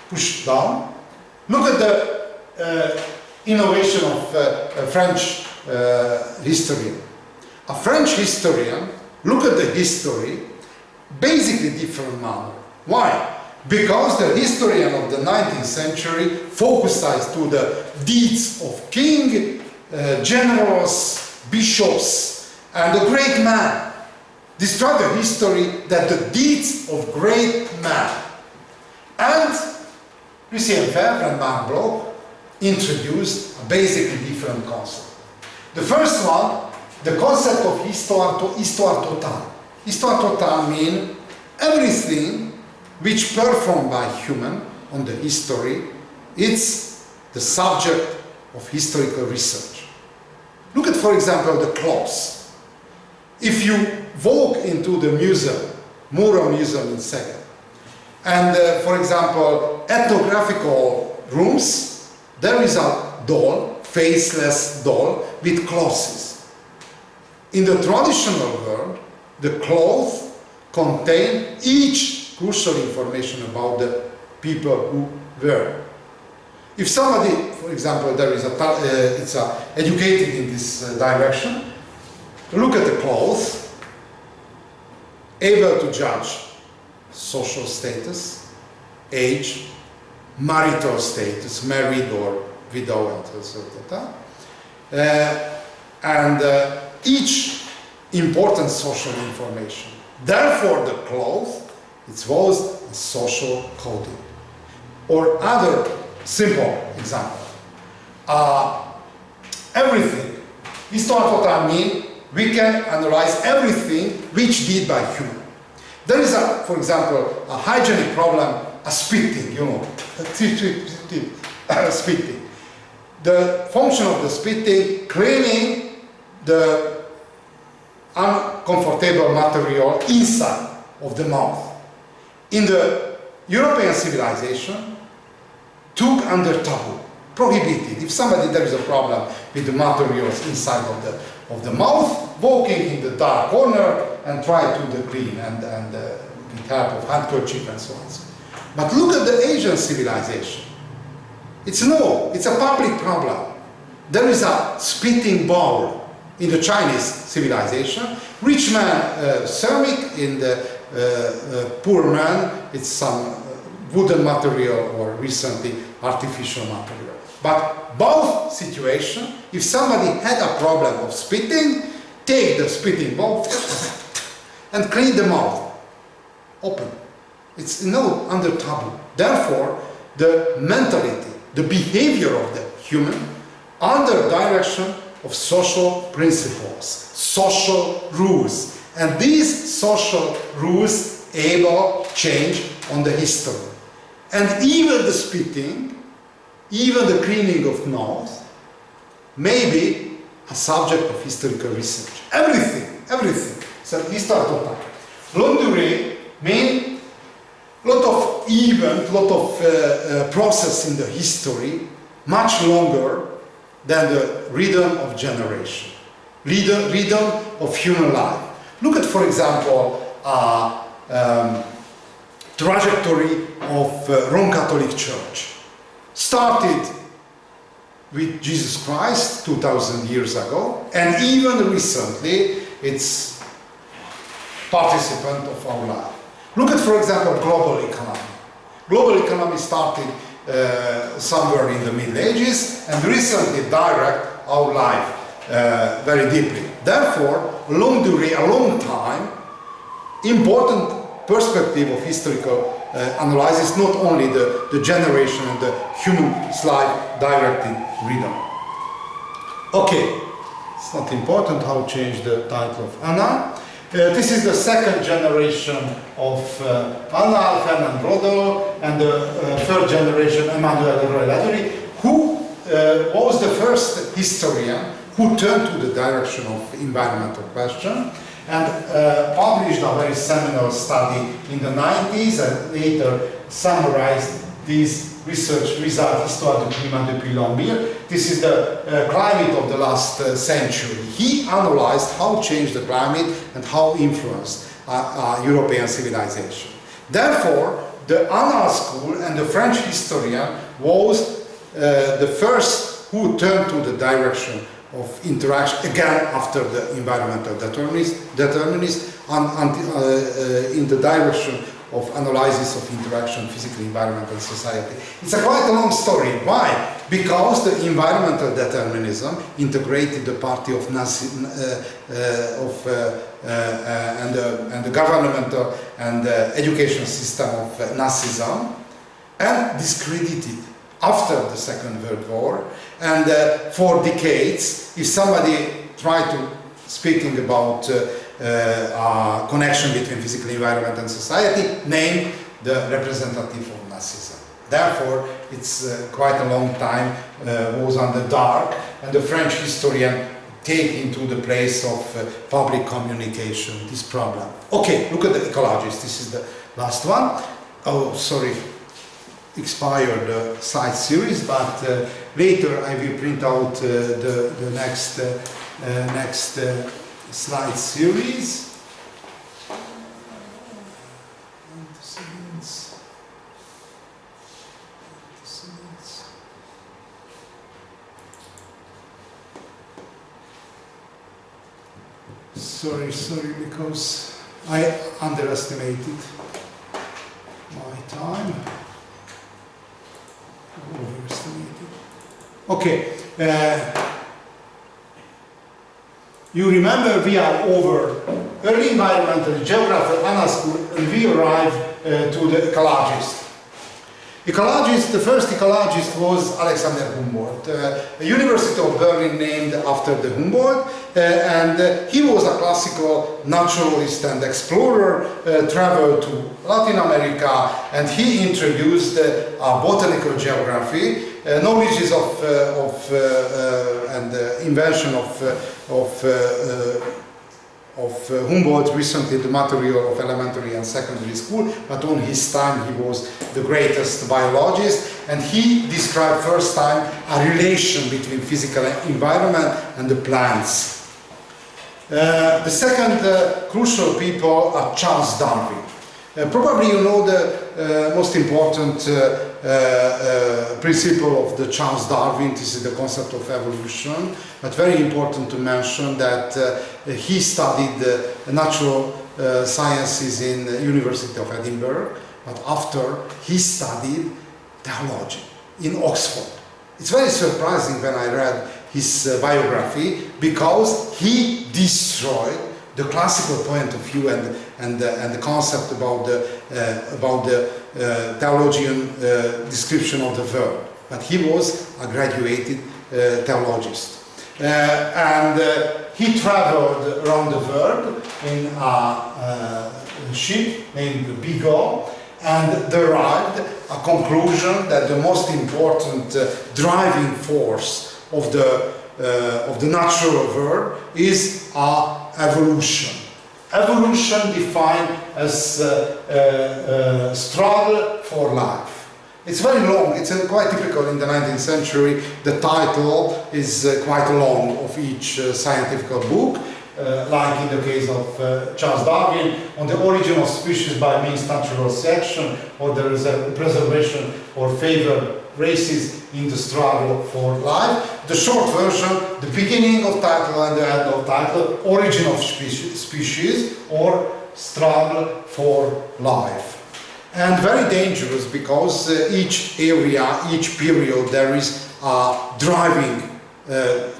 push down. Look at the innovation of a French historian. A French historian look at the history basically different manner. Why? Because the historian of the 19th century focused to the deeds of king, generals, bishops, and the great man. Describe the history that the deeds of great man. And Lucien Febvre and Marc Bloch introduced a basically different concept. The first one, the concept of histoire totale. Histoire totale means everything which performed by human on the history, it's the subject of historical research. Look at, for example, the clothes. If you walk into the museum, Mura Museum in Szeged, and for example, ethnographical rooms, there is a doll, faceless doll, with clothes. In the traditional world, the clothes contain each crucial information about the people who were. If somebody, for example, there is it's educated in this direction, look at the clothes, able to judge social status, age, marital status, married or widow, and each important social information. Therefore, the clothes, it was social coding. Or other simple example. Everything. This is what I mean. We can analyze everything which did by human. There is, for example, a hygienic problem, a spitting, spitting. The function of the spitting, cleaning the uncomfortable material inside of the mouth. In the European civilization, took under taboo, prohibited. If somebody, there is a problem with the materials inside of the mouth, walking in the dark corner and try to clean and with help of handkerchief and so on. But look at the Asian civilization. It's a public problem. There is a spitting bowl in the Chinese civilization. Rich man ceramic, in the poor man it's some wooden material or recently artificial material. But both situations, if somebody had a problem of spitting, take the spitting bowl and clean the mouth. Open. It's under taboo. Therefore, the mentality, the behavior of the human, under direction of social principles, social rules. And these social rules able change on the history. And even the spitting, even the cleaning of nose, may be a subject of historical research. Everything. So this start of time. Long durée means lot of event, lot of process in the history, much longer than the rhythm of generation, rhythm of human life. Look at, for example, trajectory of Roman Catholic Church. Started with Jesus Christ 2000 years ago, and even recently it's participant of our life. Look at, for example, global economy. Global economy started somewhere in the Middle Ages and recently direct our life very deeply. Therefore, long durée, a long time, important perspective of historical analysis, not only the generation and the human's life directed rhythm. Okay, it's not important how to change the title of Anna. This is the second generation of Anna, Fernand Rodel, and the third generation, Emmanuel Roy-Ladurie, who was the first historian who turned to the direction of environmental question and published a very seminal study in the 90s and later summarized these research results, Histoire du climat depuis l'Empire. This is the climate of the last century. He analyzed how changed the climate and how influenced European civilization. Therefore, the Annales school and the French historian was the first who turned to the direction of interaction, again after the environmental determinists, in the direction of analysis of interaction, physical environment and society. It's a quite a long story. Why? Because the environmental determinism integrated the party of Nazi, and the governmental and education system of Nazism, and discredited after the Second World War. And for decades, if somebody tried to speaking about connection between physical environment and society, named the representative of Nazism. Therefore, it's quite a long time was under dark, and the French historian take into the place of public communication this problem. Okay, look at the ecologist. This is the last one. Oh, sorry, expired slide series, but later I will print out the next slide series. Sorry, because I underestimated my time. Overestimated. Okay. You remember we are over early environmental geographer, Annales, and we arrive to the ecologist. Ecologist, the first ecologist was Alexander Humboldt, a University of Berlin named after the Humboldt, and he was a classical naturalist and explorer, traveled to Latin America, and he introduced botanical geography, knowledges and invention of Humboldt recently the material of elementary and secondary school, but on his time he was the greatest biologist, and he described first time a relation between physical environment and the plants. The second crucial people are Charles Darwin. Probably you know the most important principle of the Charles Darwin. This is the concept of evolution, but very important to mention that he studied natural sciences in the University of Edinburgh, but after he studied theology in Oxford. It's very surprising when I read his biography, because he destroyed the classical point of view and the concept about the theologian description of the world. But he was a graduated theologist. And he traveled around the world in a ship named Beagle, and derived a conclusion that the most important driving force of the natural world is evolution. Evolution defined as struggle for life. It's very long, it's quite typical in the 19th century. The title is quite long of each scientific book, like in the case of Charles Darwin, on the origin of species by means natural selection, or there is a preservation or favor races in the struggle for life. The short version, the beginning of title and the end of title, origin of species or struggle for life. And very dangerous, because each area, each period, there is a driving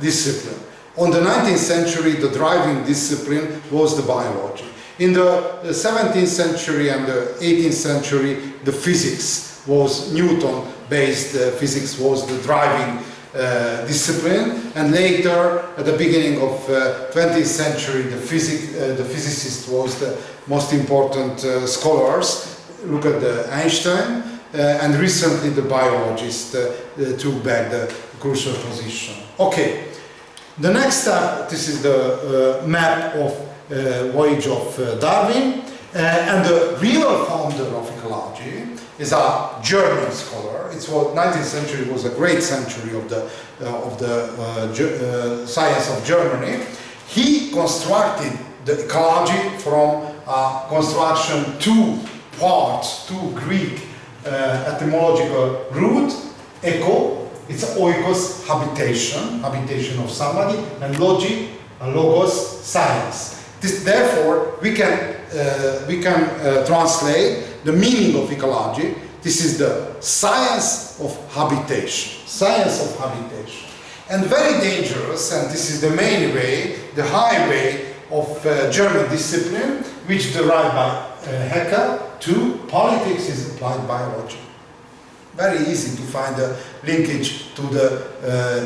discipline. On the 19th century, the driving discipline was the biology. In the 17th century and the 18th century, the physics was Newton-based physics was the driving discipline, and later, at the beginning of 20th century, the physicist was the most important scholars. Look at Einstein, and recently the biologist took back the crucial position. Okay, the next step, this is the map of voyage of Darwin, and the real founder of ecology is a German scholar. It's what 19th century was a great century of the science of Germany. He constructed the ecology from construction two parts, two Greek etymological root. Eco, it's oikos, habitation of somebody, and logi, logos, science. Therefore, we can translate the meaning of ecology. This is the science of habitation. Science of habitation. And very dangerous, and this is the main way, the highway of German discipline, which derived by Haeckel to politics, is applied biology. Very easy to find a linkage to the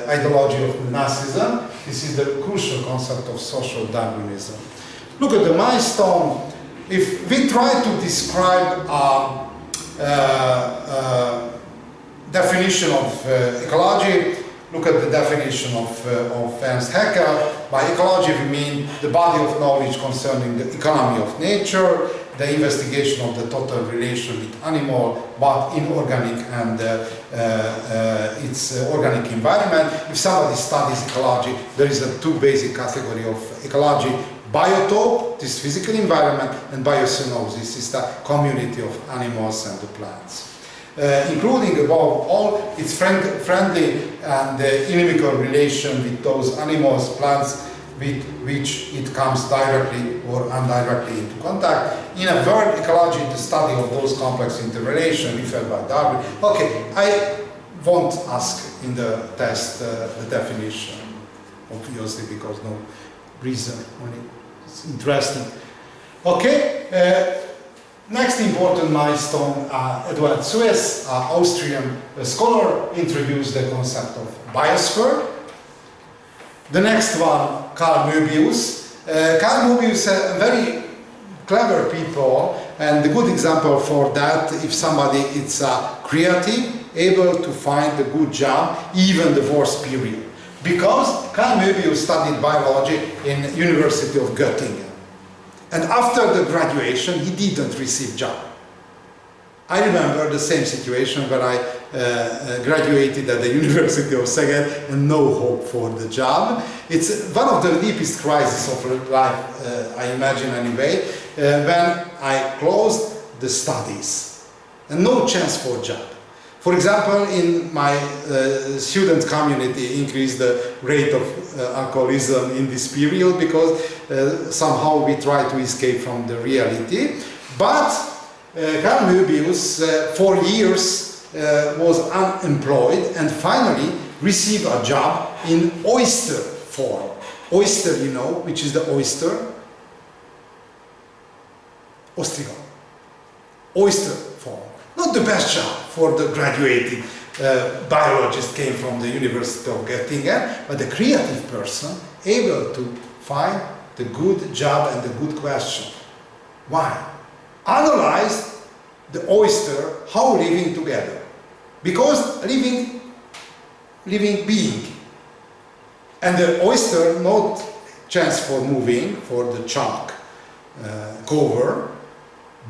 ideology of Nazism. This is the crucial concept of social Darwinism. Look at the milestone. If we try to describe definition of ecology, look at the definition of Ernst Haeckel. By ecology we mean the body of knowledge concerning the economy of nature, the investigation of the total relation with animal, but inorganic and its organic environment. If somebody studies ecology, there is a two basic category of ecology: biotope, this physical environment, and biosynosis, is the community of animals and the plants. Including above all its friendly and inimical relation with those animals, plants, with which it comes directly or indirectly into contact. In a word, ecology is the study of those complex interrelations referred by Darwin. Okay, I won't ask in the test the definition, obviously, because no reason, only it's interesting. Okay, next important milestone, Edward Suez, Austrian scholar, introduced the concept of biosphere. The next one, Carl Möbius. Carl Möbius, a very clever people, and a good example for that, if somebody is creative, able to find a good job, even the worst period. Because Carl Möbius studied biology in University of Göttingen. And after the graduation, he didn't receive job. I remember the same situation when I graduated at the University of Szeged and no hope for the job. It's one of the deepest crises of life, I imagine anyway, when I closed the studies and no chance for job. For example, in my student community increased the rate of alcoholism in this period because somehow we try to escape from the reality. But Carl Möbius, 4 years, was unemployed and finally received a job in oyster farm. Oyster, you know, which is the oyster? Ostrigal. Oyster farm. Not the best job for the graduating biologist came from the University of Göttingen, but the creative person able to find the good job and the good question. Why? Analyze the oyster, how living together. Because living being. And the oyster, not chance for moving, for the chunk cover,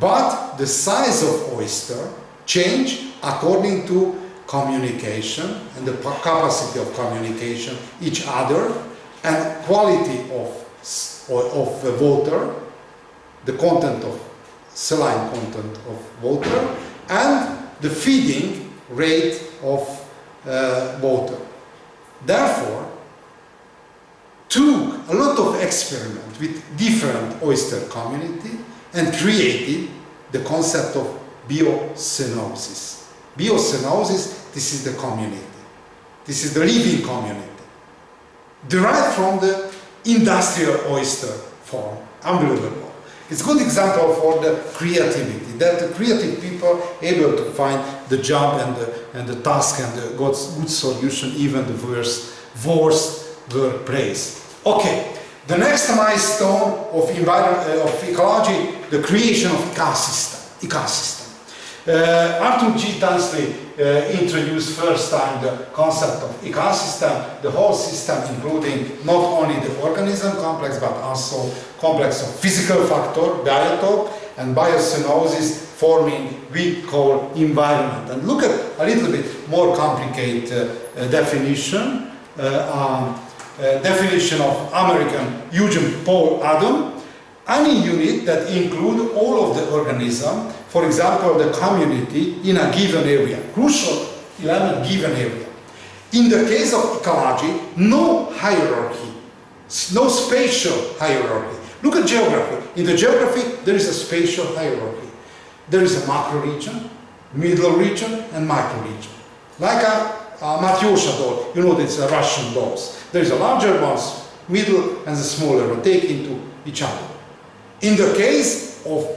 but the size of oyster change according to communication and the capacity of communication each other and quality of water, the content of saline content of water and the feeding rate of water. Therefore, took a lot of experiment with different oyster community and created the concept of biosynosis. Biosynosis, this is the community. This is the living community. Derived from the industrial oyster farm. Unbelievable. It's a good example for the creativity, that the creative people able to find the job and the task and the good solution, even the worst workplace. Okay, the next milestone of ecology, the creation of ecosystem. Arthur G. Tansley introduced first time the concept of ecosystem, the whole system including not only the organism complex but also complex of physical factor, biotope, and biosynosis forming we call environment. And look at a little bit more complicated definition. Definition of American Eugene Paul Adam, any unit that include all of the organism, for example, the community in a given area, crucial element given area. In the case of ecology, no hierarchy, no spatial hierarchy. Look at geography. In the geography, there is a spatial hierarchy. There is a macro region, middle region, and micro region. Like a Matyosha doll, you know, it's a Russian dolls. There is a larger one, middle, and the smaller one, take into each other. In the case of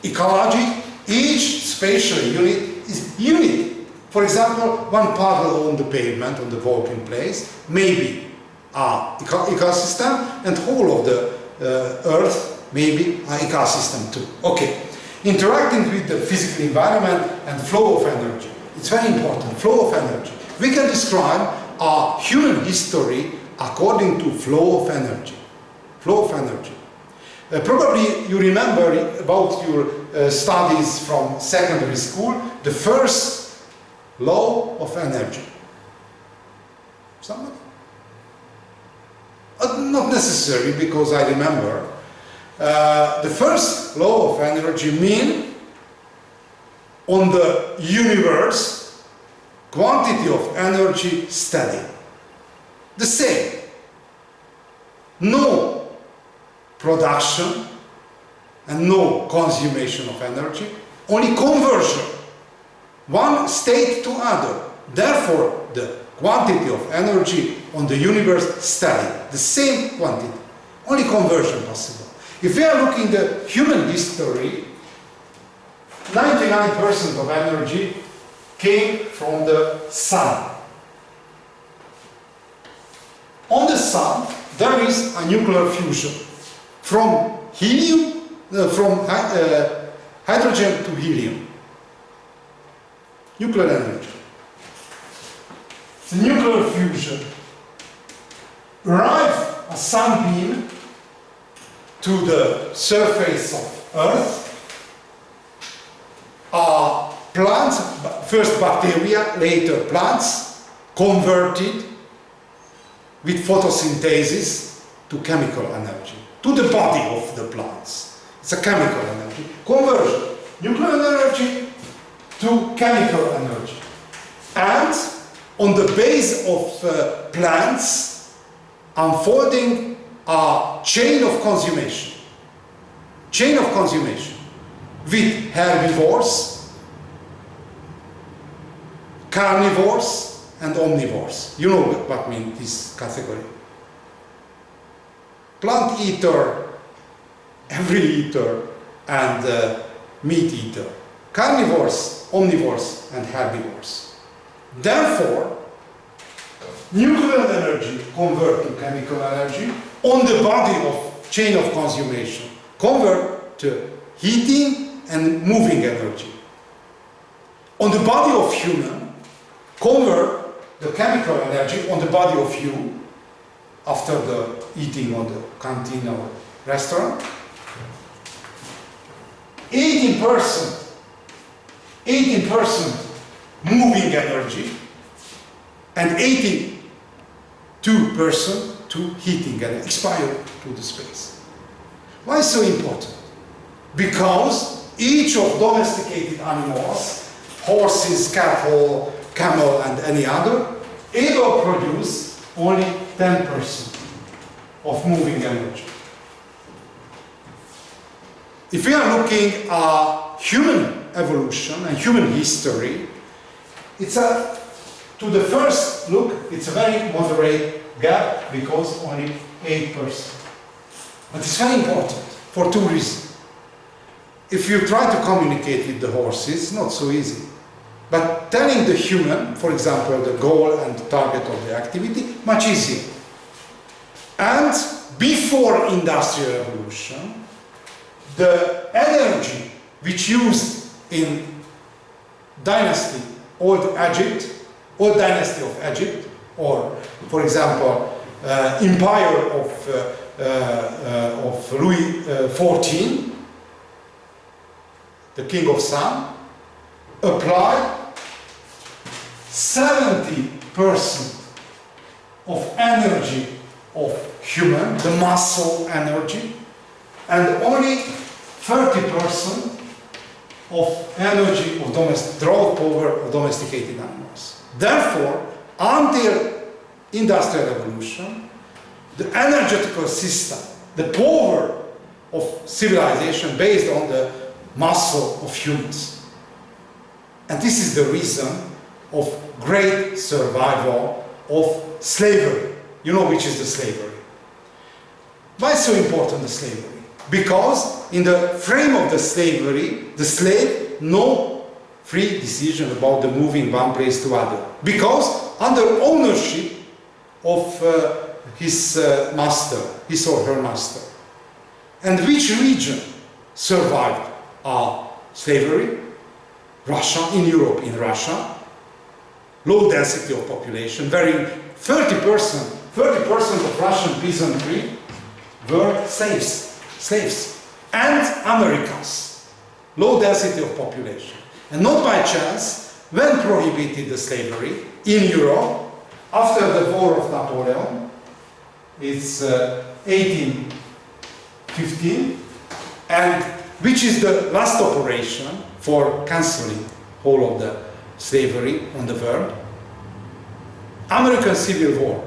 ecology, each spatial unit is unique. For example, one puddle on the pavement, on the walking place, maybe an ecosystem, and whole of the earth maybe an ecosystem too. Okay, interacting with the physical environment and flow of energy. It's very important, flow of energy. We can describe our human history according to flow of energy. Flow of energy. Probably you remember about your studies from secondary school, the first law of energy. Somebody? Not necessarily, because I remember. The first law of energy means on the universe, quantity of energy steady. The same. no production and no consumption of energy, only conversion, one state to other. Therefore, the quantity of energy on the universe steady, the same quantity, only conversion possible. If we are looking at the human history, 99% of energy came from the sun. On the sun, there is a nuclear fusion from helium, hydrogen to helium. Nuclear energy. The nuclear fusion arrives a sunbeam to the surface of Earth. Plants, first bacteria, later plants, converted with photosynthesis to chemical energy, to the body of the plants. It's a chemical energy. Conversion, nuclear energy to chemical energy. And on the base of plants, unfolding a chain of consummation. Chain of consummation with herbivores, carnivores and omnivores. You know what means this category. Plant eater, every eater, and meat eater. Carnivores, omnivores and herbivores. Therefore, nuclear energy convert to chemical energy on the body of chain of consummation, convert to heating and moving energy. On the body of human, convert the chemical energy on the body of you after the eating on the canteen or restaurant. 18% moving energy and 82% to heating energy, expired to the space. Why so important? Because each of domesticated animals, horses, cattle, camel and any other, able to produce only 10% of moving energy. If we are looking at human evolution and human history, to the first look, it's a very moderate gap because only 8%. But it's very important for two reasons. If you try to communicate with the horses, it's not so easy. But telling the human, for example, the goal and the target of the activity, much easier. And before Industrial Revolution, the energy which used in dynasty, old dynasty of Egypt, or for example, empire of Louis XIV, the king of Sun, applied 70% of energy of human, the muscle energy, and only 30% of energy of draw power of domesticated animals. Therefore, until Industrial Revolution, the energetical system, the power of civilization based on the muscle of humans. And this is the reason of great survival of slavery. You know which is the slavery. Why is so important the slavery? Because in the frame of the slavery, the slave no free decision about the moving one place to other. Because under ownership of his master, his or her master. And which region survived slavery? Russia, in Europe, in Russia. Low density of population, very 30% of Russian peasantry were slaves. And Americans, low density of population. And not by chance, when prohibited the slavery in Europe, after the War of Napoleon, it's 1815, and which is the last operation for cancelling whole of the slavery on the world. American Civil War.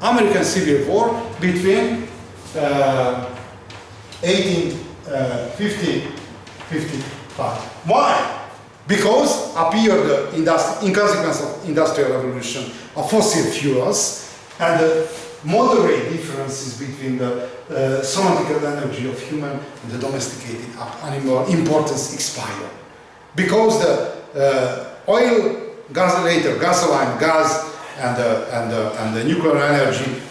American Civil War between 1855. Why? Because appeared in consequence of industrial revolution of fossil fuels and the moderate differences between the somatical energy of human and the domesticated animal importance expire. Because the oil, later gasoline, gas, and the nuclear energy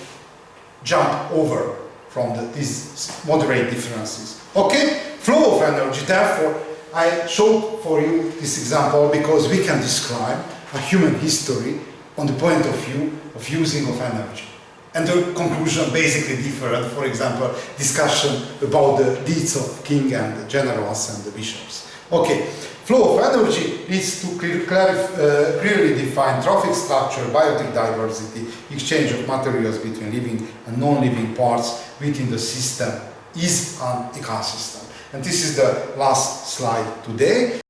jump over from these moderate differences. Okay, flow of energy. Therefore, I showed for you this example because we can describe a human history on the point of view of using of energy. And the conclusion basically different. For example, discussion about the deeds of king and the generals and the bishops. Okay, flow of energy leads to clearly defined trophic structure, biotic diversity, exchange of materials between living and non-living parts within the system is an ecosystem. And this is the last slide today.